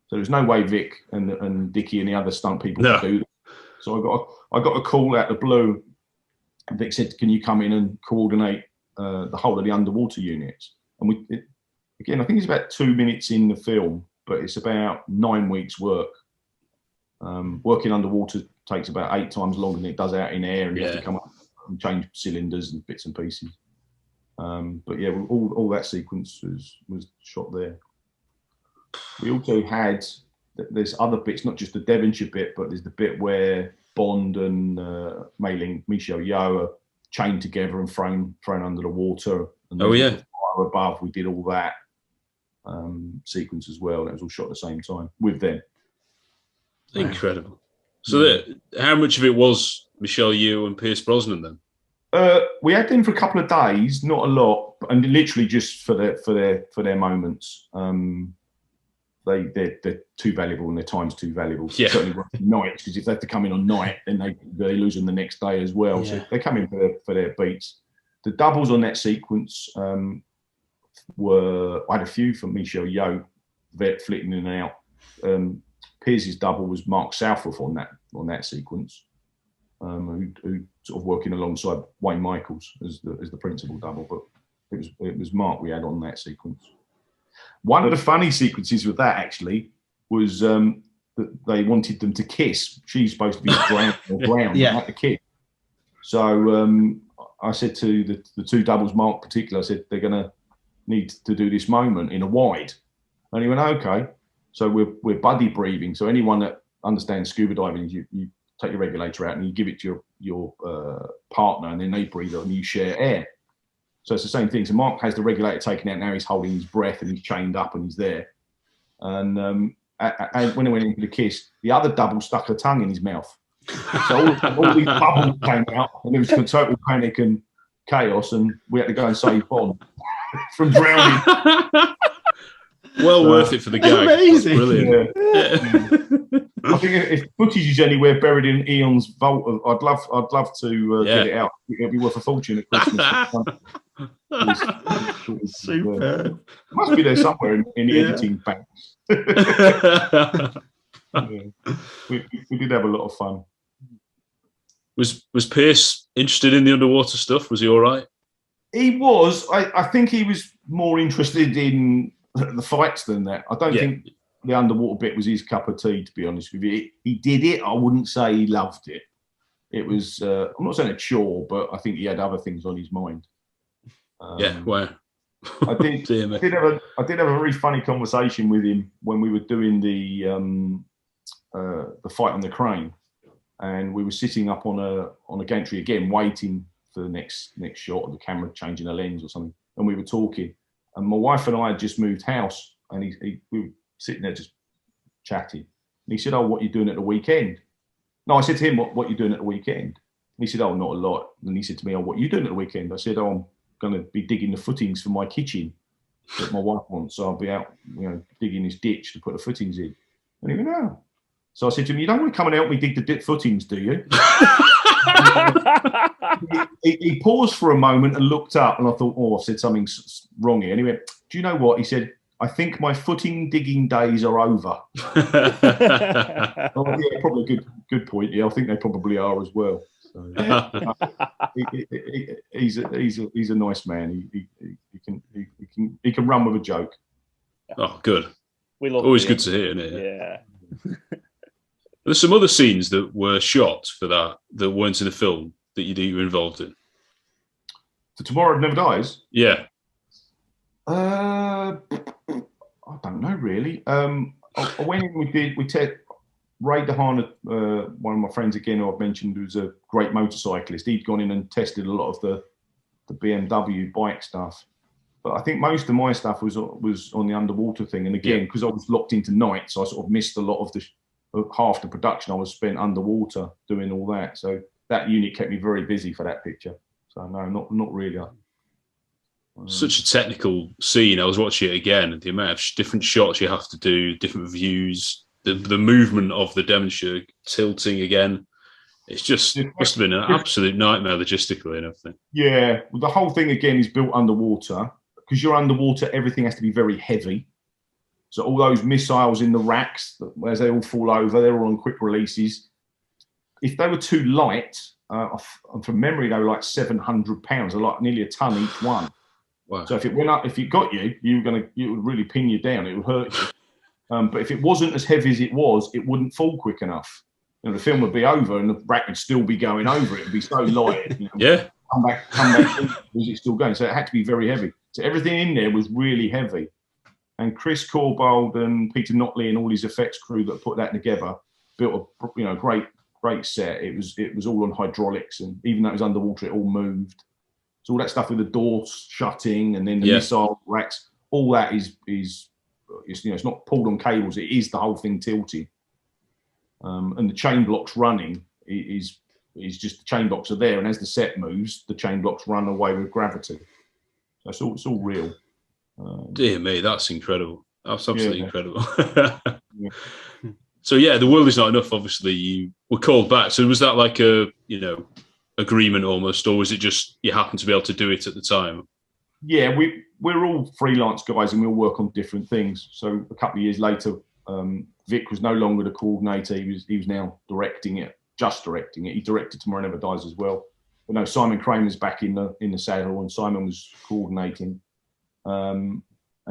So there's no way Vic and Dickie and the other stunt people could do that. So I got a call out of the blue, and Vic said, "Can you come in and coordinate the whole of the underwater units?" And again, I think it's about 2 minutes in the film, but it's about 9 weeks work. Working underwater takes about 8 times longer than it does out in air, and you have to come up and change cylinders and bits and pieces. But yeah, all that sequence was shot there. We also had, there's other bits, not just the Devonshire bit, but there's the bit where Bond and Mei Ling, Michelle Yeoh are chained together and thrown under the water. And fire above, we did all that sequence as well. That was all shot at the same time with them. Incredible. So how much of it was Michelle Yeoh and Pierce Brosnan then? We had them for a couple of days, not a lot, and literally just for their moments. They're too valuable and their time's too valuable. Yeah. Certainly working nights, because if they have to come in on night, then they lose them the next day as well. Yeah. So they come in for their beats. The doubles on that sequence I had a few from Michelle Yeoh, flitting in and out. Pierce's double was Mark Southworth on that sequence, who sort of working alongside Wayne Michaels as the principal double, but it was Mark we had on that sequence. One of the funny sequences with that actually was that they wanted them to kiss. She's supposed to be drowned on the ground, like the kid. So I said to the two doubles, Mark particular, I said they're going to need to do this moment in a wide, and he went okay. So we're buddy breathing. So anyone that understands scuba diving, you take your regulator out and you give it to your partner, and then they breathe and you share air. So it's the same thing. So Mark has the regulator taken out. Now he's holding his breath and he's chained up and he's there. And when I went into the kiss, the other double stuck her tongue in his mouth. So all these bubbles came out, and it was total panic and chaos, and we had to go and save Bond from drowning. Well worth it for the gag. Amazing. Brilliant. Yeah. I think if footage is anywhere buried in Eon's vault, I'd love to get it out. It'll be worth a fortune at Christmas. Super. Must be there somewhere in the editing banks. We did have a lot of fun. Was Pierce interested in the underwater stuff? Was he all right? He was. I think he was more interested in the fights than that. I don't think the underwater bit was his cup of tea, to be honest with you. He did it. I wouldn't say he loved it. It was, I'm not saying a chore, but I think he had other things on his mind. Wow. I did have a very funny conversation with him when we were doing the fight on the crane, and we were sitting up on a gantry again, waiting for the next shot of the camera changing a lens or something, and we were talking. And my wife and I had just moved house, and we were sitting there just chatting. And he said, "Oh, what are you doing at the weekend?" No, I said to him, "What are you doing at the weekend?" And he said, "Oh, not a lot." And he said to me, "Oh, what are you doing at the weekend?" I said, "Oh, I'm going to be digging the footings for my kitchen that my wife wants. So I'll be out, digging this ditch to put the footings in." And he went, "Oh." So I said to him, "You don't want to come and help me dig the footings, do you?" he paused for a moment and looked up, and I thought, "Oh, I've said something wrong here." And he went, "Do you know what?" He said, "I think my footing digging days are over." Oh, yeah, probably a good point. Yeah, I think they probably are as well. So, he's a nice man. He can run with a joke. Oh, good. We love always good to hear, isn't it? Yeah. There's some other scenes that were shot for that weren't in the film that you were involved in. For Tomorrow Never Dies? Yeah. I don't know really. I went in. We took Ray DeHaan, one of my friends again, who I've mentioned, who's a great motorcyclist. He'd gone in and tested a lot of the BMW bike stuff. But I think most of my stuff was on the underwater thing. And again, because I was locked into nights, I sort of missed a lot of half the production I was spent underwater doing all that. So that unit kept me very busy for that picture. So no, not really. Such a technical scene. I was watching it again, and the amount of different shots you have to do, different views, the movement of the Devonshire tilting again. It's just must have been an absolute nightmare logistically and everything. Yeah, well, the whole thing again is built underwater. Because you're underwater, everything has to be very heavy. So all those missiles in the racks, as they all fall over, they're all on quick releases. If they were too light, from memory, they were like 700 pounds, like nearly a ton each one. Wow. So if it went up, if it got you, it would really pin you down. It would hurt you. But if it wasn't as heavy as it was, it wouldn't fall quick enough. The film would be over and the rack would still be going over it. It'd be so light. Yeah. come back. Was it still going? So it had to be very heavy. So everything in there was really heavy. And Chris Corbold and Peter Notley and all his effects crew that put that together built a great set. It was all on hydraulics, and even though it was underwater, it all moved. So all that stuff with the doors shutting and then the missile racks, all that is it's not pulled on cables. It is the whole thing tilted, and the chain blocks running is just the chain blocks are there, and as the set moves, the chain blocks run away with gravity. So it's all real. Dear me, that's incredible. That's absolutely incredible. So the world is not enough. Obviously, you were called back. So was that like a agreement almost, or was it just you happened to be able to do it at the time? Yeah, we're all freelance guys, and we all work on different things. So a couple of years later, Vic was no longer the coordinator. He was now directing it, just directing it. He directed Tomorrow Never Dies as well. But no, Simon Kramer's back in the saddle, and Simon was coordinating. And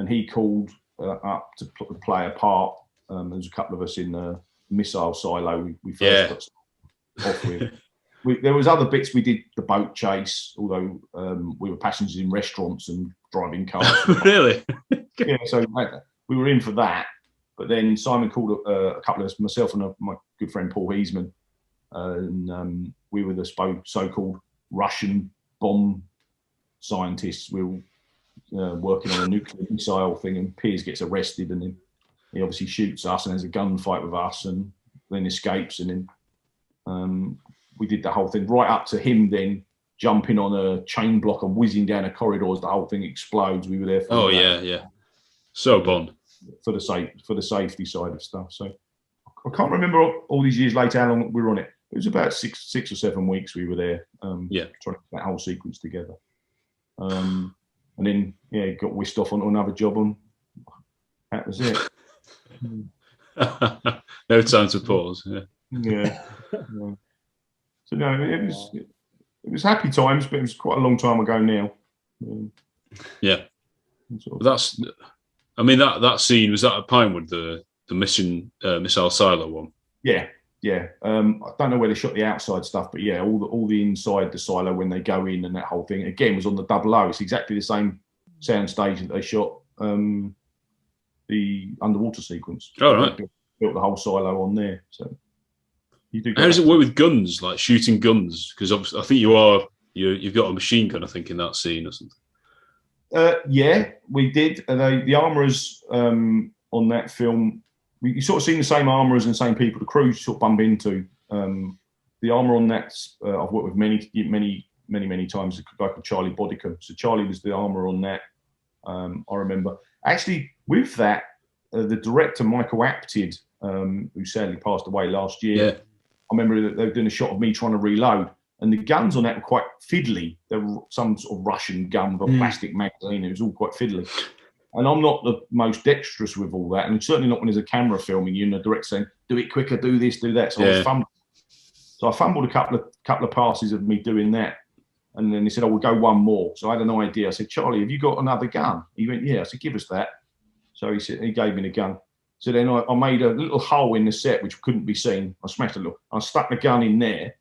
he called up to play a part. There was a couple of us in the missile silo. We first got off with. There was other bits. We did the boat chase, although we were passengers in restaurants and driving cars. Really? Yeah, so we were in for that. But then Simon called a couple of us, myself and my good friend Paul Heisman, and we were the so-called Russian bomb scientists. We were working on a nuclear missile thing, and Piers gets arrested, and then he obviously shoots us and has a gunfight with us, and then escapes, and then we did the whole thing right up to him then jumping on a chain block and whizzing down a corridor as the whole thing explodes. We were there for so Bond for the safety side of stuff. So I can't remember all these years later how long we were on it. It was about six or 7 weeks we were there. Trying to get that whole sequence together. And then got whisked off onto another job, and that was it. No time to pause. Yeah. So no, it was happy times, but it was quite a long time ago now. Yeah. That scene, was that at Pinewood, the missile silo one? Yeah. I don't know where they shot the outside stuff, but all the inside the silo when they go in and that whole thing again was on the 00. It's exactly the same sound stage that they shot the underwater sequence. Oh, right. They built the whole silo on there. So you do. How does it work with guns, like shooting guns? Because obviously, I think you've got a machine gun, I think, in that scene or something. Yeah, we did. The armourers on that film, you sort of seen the same armourers and same people. The crew you sort of bump into. The armour on that, I've worked with many times. A guy called Charlie Bodicum. So Charlie was the armourer on that. I remember actually with that, the director Michael Apted, who sadly passed away last year. Yeah. I remember that they were doing a shot of me trying to reload, and the guns on that were quite fiddly. They were some sort of Russian gun with a plastic magazine. It was all quite fiddly. And I'm not the most dexterous with all that, and certainly not when there's a camera filming you and the director saying, "Do it quicker, do this, do that." So I fumbled a couple of passes of me doing that, and then he said, "Oh, we'll go one more." So I had an idea. I said, "Charlie, have you got another gun?" He went, "Yeah." I said, "Give us that." So he gave me the gun. So then I made a little hole in the set which couldn't be seen. I smashed it. I stuck the gun in there,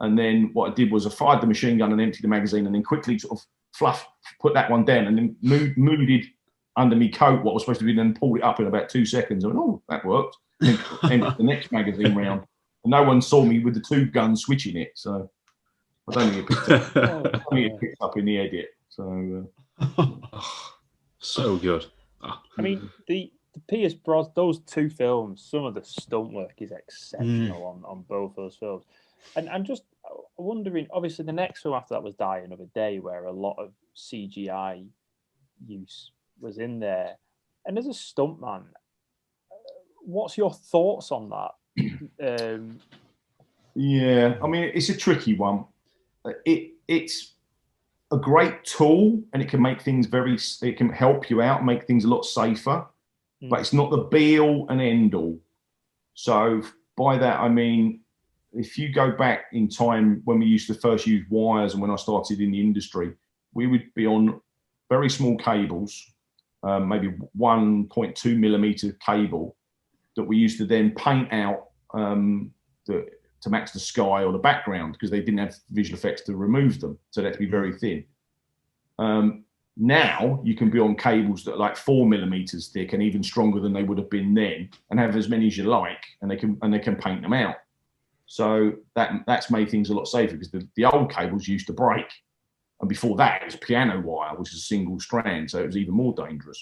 and then what I did was I fired the machine gun and emptied the magazine, and then quickly sort of put that one down, and then moved under me coat what was supposed to be, then pulled it up in about 2 seconds. I went, "Oh, that worked." And then emptied the next magazine round, and no one saw me with the two guns switching it. So I don't think it picked up in the edit. So so good. I mean, the Pierce Brosnan, those two films, some of the stunt work is exceptional on both those films. And I'm just wondering, obviously the next film after that was Die Another Day, where a lot of CGI use was in there. And as a stuntman, what's your thoughts on that? Yeah, I mean, it's a tricky one. It's a great tool, and it can make things it can help you out, make things a lot safer, but it's not the be all and end all. So by that, I mean, if you go back in time when we used to first use wires and when I started in the industry, we would be on very small cables, maybe 1.2 millimeter cable that we used to then paint out to match the sky or the background because they didn't have visual effects to remove them. So they had to be very thin. Now you can be on cables that are like 4 millimeters thick and even stronger than they would have been then, and have as many as you like, and they can paint them out. So that's made things a lot safer because the old cables used to break, and before that it was piano wire, which is a single strand, so it was even more dangerous.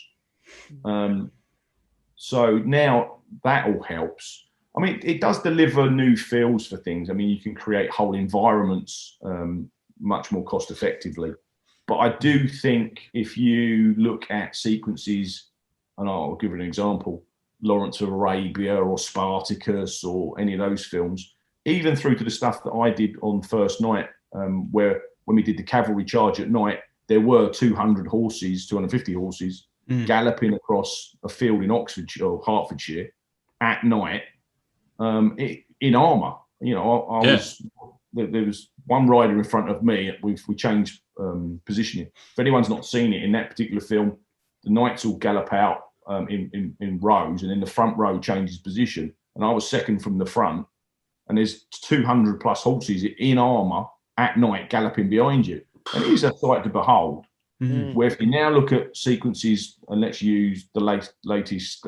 So now that all helps. I mean, it does deliver new feels for things. I mean, you can create whole environments much more cost effectively. But I do think if you look at sequences, and I'll give you an example, Lawrence of Arabia or Spartacus or any of those films, even through to the stuff that I did on First Night, where when we did the cavalry charge at night, there were 250 horses galloping across a field in Oxfordshire or Hertfordshire at night in armour. You know, there was one rider in front of me. We changed positioning. If anyone's not seen it, in that particular film, the knights all gallop out in rows, and then the front row changes position. And I was second from the front, and there's 200 plus horses in armour at night galloping behind you. And it is a sight to behold. Where if you now look at sequences, and let's use the latest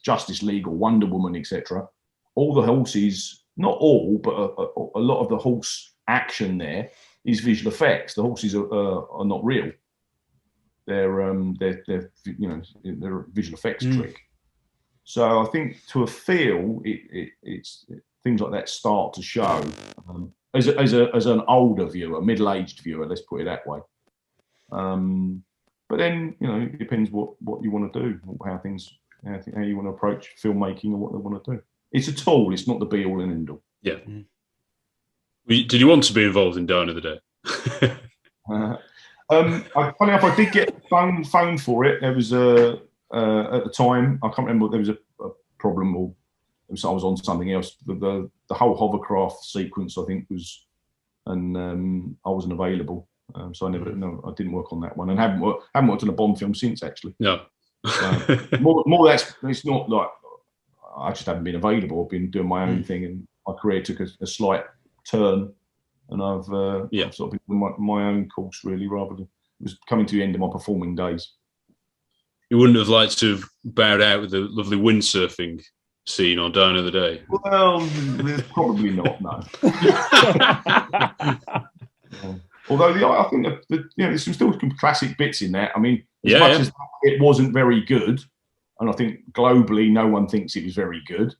Justice League or Wonder Woman, etc., all the horses, not all, but a lot of the horse action there is visual effects. The horses are not real. They're they're visual effects trick. So I think to a feel, it's things like that start to show as an older viewer, middle-aged viewer. Let's put it that way. But then it depends what you want to do, how you want to approach filmmaking and what they want to do. It's a tool. It's not the be all and end all. Yeah. Did you want to be involved in Dawn of the Day? Funny enough, I did get phone for it. There was at the time, I can't remember. There was a problem, or I was on something else. The whole hovercraft sequence, I think, was, and I wasn't available, so I didn't work on that one, and haven't worked on a Bond film since, actually. No. More that's it's not like I just haven't been available. I've been doing my own thing, and my career took a slight turn, and I've sort of been doing my own course, really, rather than it was coming to the end of my performing days. You wouldn't have liked to have bowed out with the lovely windsurfing scene on Dawn of the Day? Well, probably not, no. Although I think there's still some classic bits in there. I mean, as much as it wasn't very good, and I think globally no one thinks it was very good,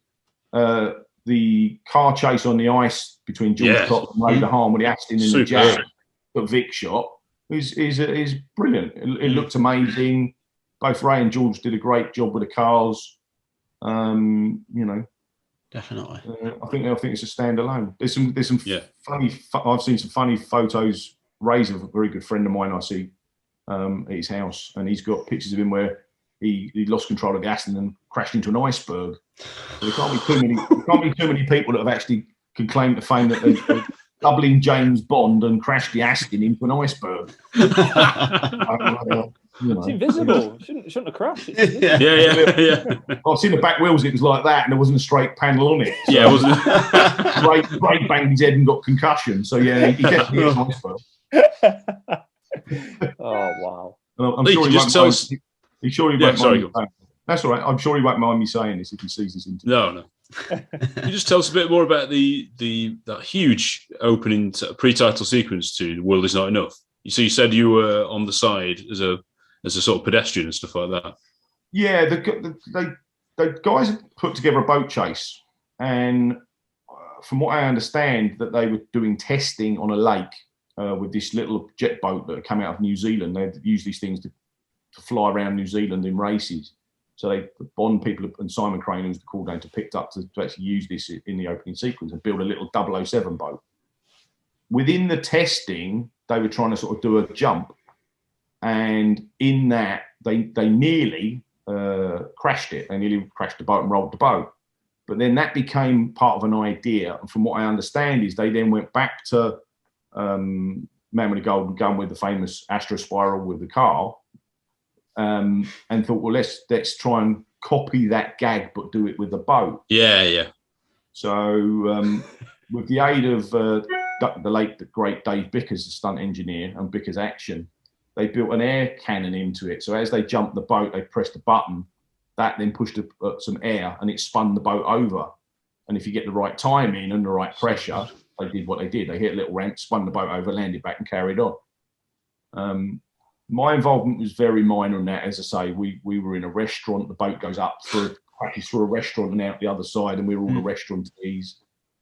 the car chase on the ice between George Cotton and Ray DeHaan with the Aston in the jab that Vic shot is brilliant. It looked amazing. Both Ray and George did a great job with the cars. Definitely. I think it's a standalone. There's some funny. I've seen some funny photos. Ray's a very good friend of mine. I see at his house, and he's got pictures of him where he lost control of the Aston and crashed into an iceberg. So there can't be too many people that have actually can claim the fame that they're doubling James Bond and crashed the Aston into an iceberg. It's invisible. Shouldn't have crashed. Yeah. I've seen the back wheels. It was like that, and there wasn't a straight panel on it. So it wasn't. Ray banged his head and got concussion. So he definitely is an iceberg. Oh wow! I'm sure he won't. He's sure he won't mind. That's all right. I'm sure he won't mind me saying this if he sees this interview. No. Can you just tell us a bit more about that huge opening pre-title sequence to "The World Is Not Enough"? So you said you were on the side as a sort of pedestrian and stuff like that. Yeah, the guys put together a boat chase, and from what I understand, that they were doing testing on a lake with this little jet boat that had come out of New Zealand. They'd use these things to fly around New Zealand in races. So the Bond people and Simon Crane, who's the coordinator, picked up to actually use this in the opening sequence and build a little 007 boat. Within the testing, they were trying to sort of do a jump, and in that they nearly crashed it. They nearly crashed the boat and rolled the boat. But then that became part of an idea, and from what I understand is they then went back to Man with the Golden Gun with the famous Astro Spiral with the car, and thought, well, let's try and copy that gag but do it with the boat. Yeah. So with the aid of the late, the great Dave Bickers, the stunt engineer, and Bickers Action, they built an air cannon into it. So as they jumped the boat, they pressed a button that then pushed some air, and it spun the boat over. And if you get the right timing and the right pressure, they did what they did. They hit a little ramp, spun the boat over, landed back, and carried on. My involvement was very minor in that. As I say, we were in a restaurant. The boat goes up crashes through a restaurant and out the other side, and we were all the restauratees,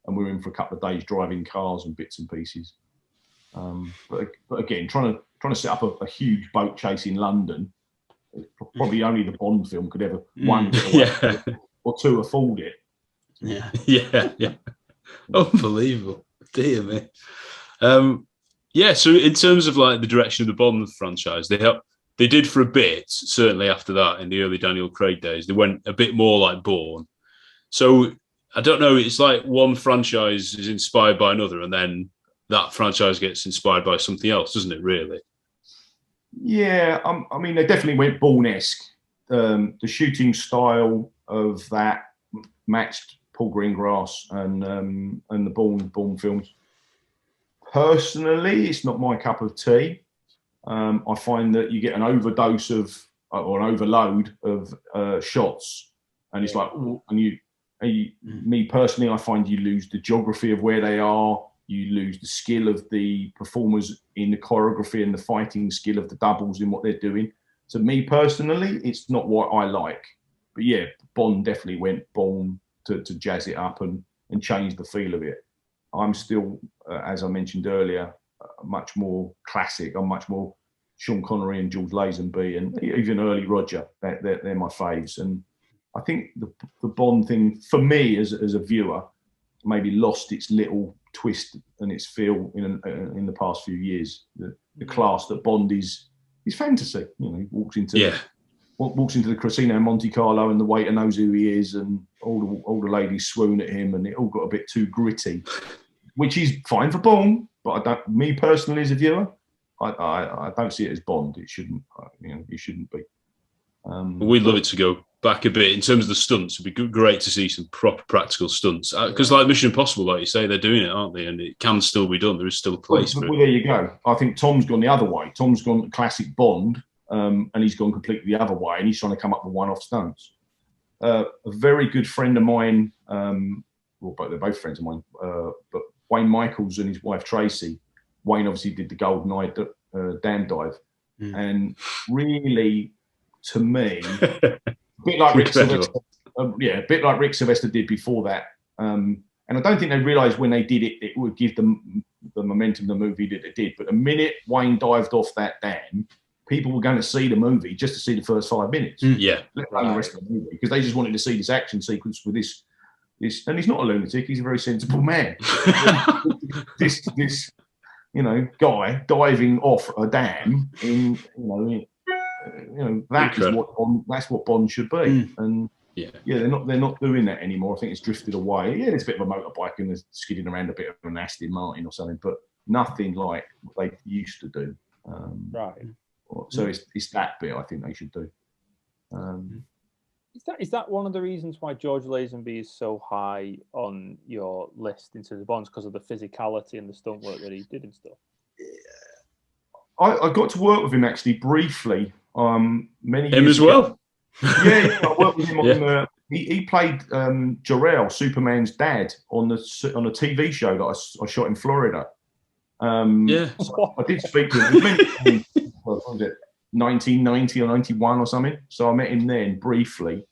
and we were in for a couple of days driving cars and bits and pieces. But again, trying to set up a huge boat chase in London, probably only the Bond film could ever one or two afford it. Yeah. Unbelievable. Dear me. So in terms of like the direction of the Bond franchise, they did for a bit, certainly after that in the early Daniel Craig days, they went a bit more like Bourne. So I don't know, it's like one franchise is inspired by another, and then that franchise gets inspired by something else, doesn't it, really? Yeah, I mean, they definitely went Bourne-esque. The shooting style of that matched Paul Greengrass and the Bourne films. Personally, it's not my cup of tea. I find that you get an overdose or an overload of shots, and it's like, me personally, I find you lose the geography of where they are. You lose the skill of the performers in the choreography and the fighting skill of the doubles in what they're doing. So me personally, it's not what I like. But yeah, Bond definitely went Bourne to jazz it up and change the feel of it. I'm still, as I mentioned earlier, much more classic. I'm much more Sean Connery and George Lazenby and even early Roger. They're my faves. And I think the Bond thing, for me as a viewer, maybe lost its little twist and its feel in the past few years. The class that Bond is fantasy. You know, he walks into the casino in Monte Carlo, and the waiter knows who he is, and all the ladies swoon at him, and it all got a bit too gritty, which is fine for Bond. But me personally as a viewer, I don't see it as Bond. It shouldn't. It shouldn't be. We'd love it to go back a bit in terms of the stunts. It'd be great to see some proper practical stunts because, like Mission Impossible, like you say, they're doing it, aren't they? And it can still be done. There is still a place for it. Well, there you go. I think Tom's gone the other way. Tom's gone classic Bond, and he's gone completely the other way, and he's trying to come up with one-off stunts. A very good friend of mine, but they're both friends of mine, but Wayne Michaels and his wife Tracy. Wayne obviously did the GoldenEye dam dive, and really, to me, a bit like Rick Sylvester, a bit like Rick Sylvester did before that. And I don't think they realised when they did it, it would give them the momentum the movie that it did. But the minute Wayne dived off that dam, people were going to see the movie just to see the first 5 minutes. Let alone the rest of the movie, because they just wanted to see this action sequence with this. And he's not a lunatic; he's a very sensible man. this guy diving off a dam that's what Bond should be. And they're not doing that anymore. I think it's drifted away. Yeah, there's a bit of a motorbike and there's skidding around a bit of an Aston Martin or something, but nothing like what they used to do. So it's that bit I think they should do. Is that one of the reasons why George Lazenby is so high on your list into the Bonds, because of the physicality and the stunt work that he did and stuff? I got to work with him actually briefly. Many years him as ago. Well. Yeah, I worked with him on he played Jor-El, Superman's dad, on a TV show that I shot in Florida. So I did speak to him. What was it, 1990 or 91 or something? So I met him then briefly.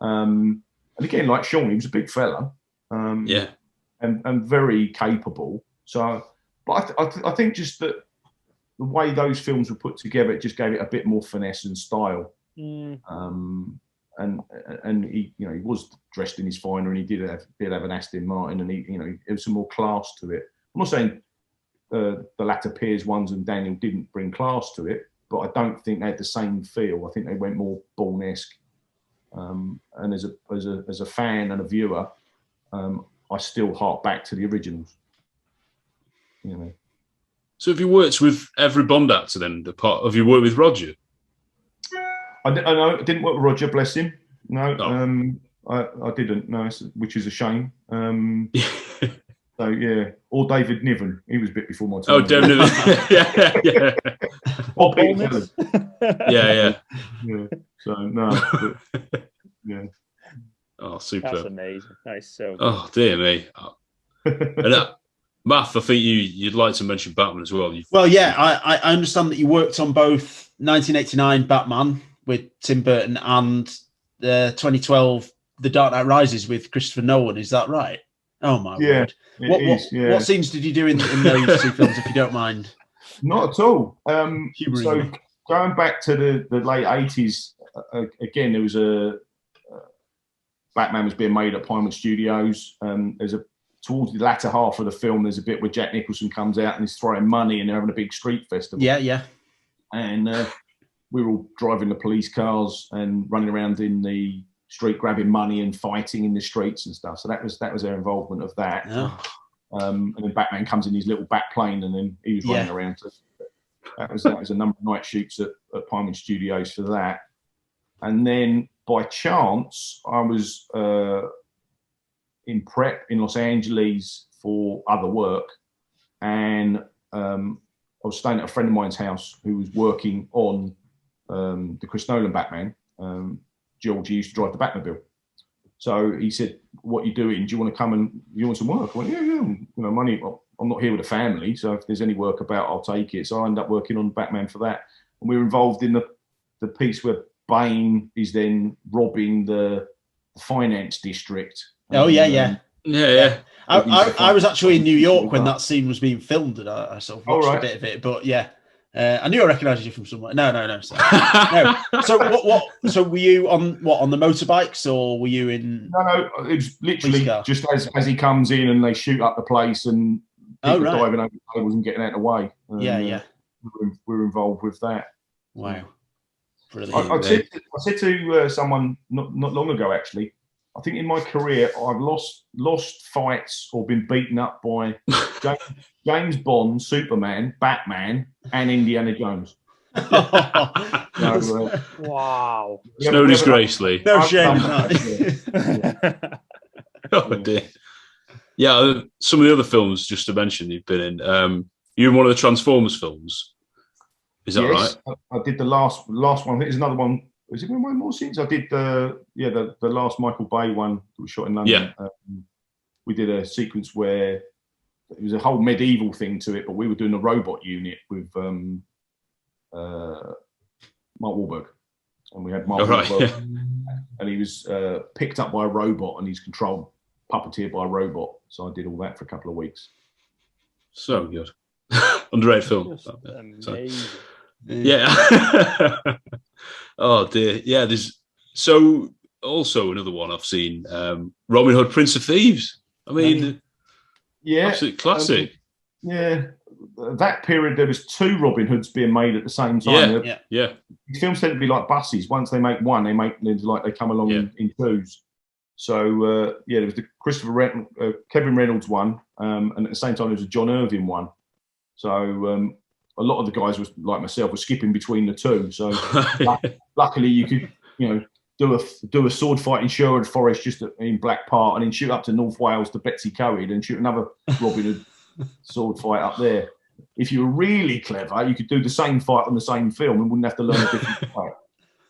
And again, like Sean, he was a big fella. And very capable. So, but I think just that the way those films were put together, it just gave it a bit more finesse and style. And he, he was dressed in his finery, and he did have an Aston Martin, and there was some more class to it. I'm not saying the latter Piers ones and Daniel didn't bring class to it, but I don't think they had the same feel. I think they went more Bourne-esque. And as a fan and a viewer, I still hark back to the originals. So have you worked with every Bond actor then? Have you worked with Roger? I didn't work with Roger, bless him. No, I didn't. No, which is a shame. So yeah, or David Niven. He was a bit before my time. Oh, David Niven. yeah. Or Peter Cullen. Yeah. So no. Yeah. Oh, super. That's amazing. That is so good. Oh, dear me. And Math, I think you'd like to mention Batman as well. Well, yeah, I understand that you worked on both 1989 Batman with Tim Burton and 2012 The Dark Knight Rises with Christopher Nolan. Is that right? Oh my word! What scenes did you do in those two films, if you don't mind? Not at all. So going back to the late 80s, again, there was a Batman was being made at Pinewood Studios. Towards the latter half of the film, there's a bit where Jack Nicholson comes out and he's throwing money and they're having a big street festival. Yeah. And we were all driving the police cars and running around in the street grabbing money and fighting in the streets and stuff. So that was their involvement of that. Oh. And then Batman comes in his little bat plane and then he was running around. So that was a number of night shoots at Pinewood Studios for that. And then by chance, I was in prep in Los Angeles for other work, and I was staying at a friend of mine's house who was working on the Chris Nolan Batman. George used to drive the Batmobile, so he said, "What are you doing? Do you want to come and you want some work?" I went, "Yeah. You know, money. I'm not here with a family, so if there's any work about, I'll take it." So I ended up working on Batman for that, and we were involved in the piece where Bane is then robbing the finance district. Oh yeah. I was actually in New York when that scene was being filmed, and I sort of watched a bit of it. But yeah, I knew I recognised you from somewhere. No. No. So what? So were you on the motorbikes, or were you in? No. It was literally just as he comes in and they shoot up the place and people diving over tables and getting out of the way. Yeah. We're involved with that. Wow. Brilliant. I said to someone not long ago, actually, I think in my career I've lost fights or been beaten up by James Bond, Superman, Batman, and Indiana Jones. Wow. It's no disgrace, Lee. No shame in that. Oh dear. Yeah, some of the other films, just to mention, you've been in. You're in one of the Transformers films. Is that right? I did the last one. I think there's another one. Is it one more scenes? I did the last Michael Bay one that was shot in London. Yeah. We did a sequence where it was a whole medieval thing to it, but we were doing a robot unit with Mark Wahlberg, and we had Mark Wahlberg, and he was picked up by a robot and he's controlled, puppeteered by a robot. So I did all that for a couple of weeks. So good. Underrated film. Amazing. Yeah. Oh dear. Yeah. There's also another one I've seen. Robin Hood, Prince of Thieves. I mean, absolute classic. That period there was two Robin Hoods being made at the same time. Yeah. Films tend to be like buses. Once they make one, they come along in twos. So there was the Kevin Reynolds one, and at the same time there was a John Irving one. So a lot of the guys was like myself were skipping between the two. So luckily you could do a sword fight in Sherwood Forest just in Black Part, and then shoot up to North Wales to Betsy Coed and shoot another Robin Hood sword fight up there. If you were really clever, you could do the same fight on the same film and wouldn't have to learn a different fight.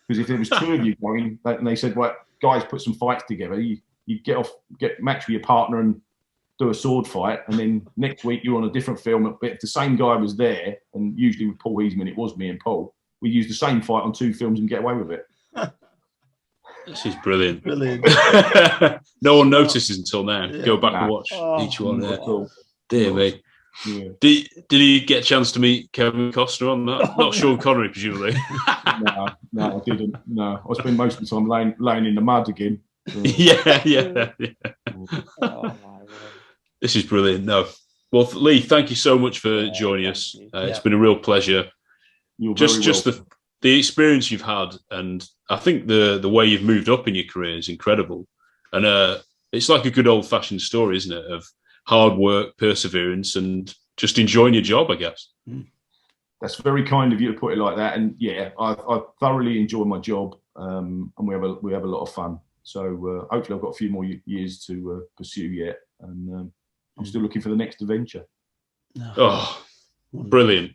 Because if there was two of you going, and they said, "Right, guys, put some fights together," you get match with your partner and do a sword fight, and then next week you're on a different film. But if the same guy was there, and usually with Paul Heisman, it was me and Paul, we used the same fight on two films and get away with it. This is brilliant. Brilliant. No one notices until now. Go back and watch each one. Dear me. Yeah. Did you get a chance to meet Kevin Costner on that? Not Sean Connery, presumably. No, I didn't. No, I spent most of the time laying in the mud again. Yeah. Oh, my word. This is brilliant. No. Well, Lee, thank you so much for joining us. It's been a real pleasure. Just the experience you've had, and I think the way you've moved up in your career is incredible. And it's like a good old-fashioned story, isn't it, of hard work, perseverance, and just enjoying your job, I guess. That's very kind of you to put it like that. And I thoroughly enjoy my job, and we have a lot of fun. So hopefully I've got a few more years to pursue yet. And I'm still looking for the next adventure. Oh, brilliant.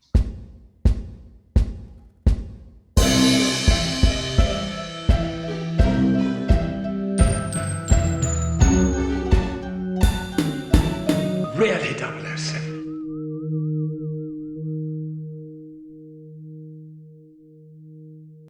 Really, 007?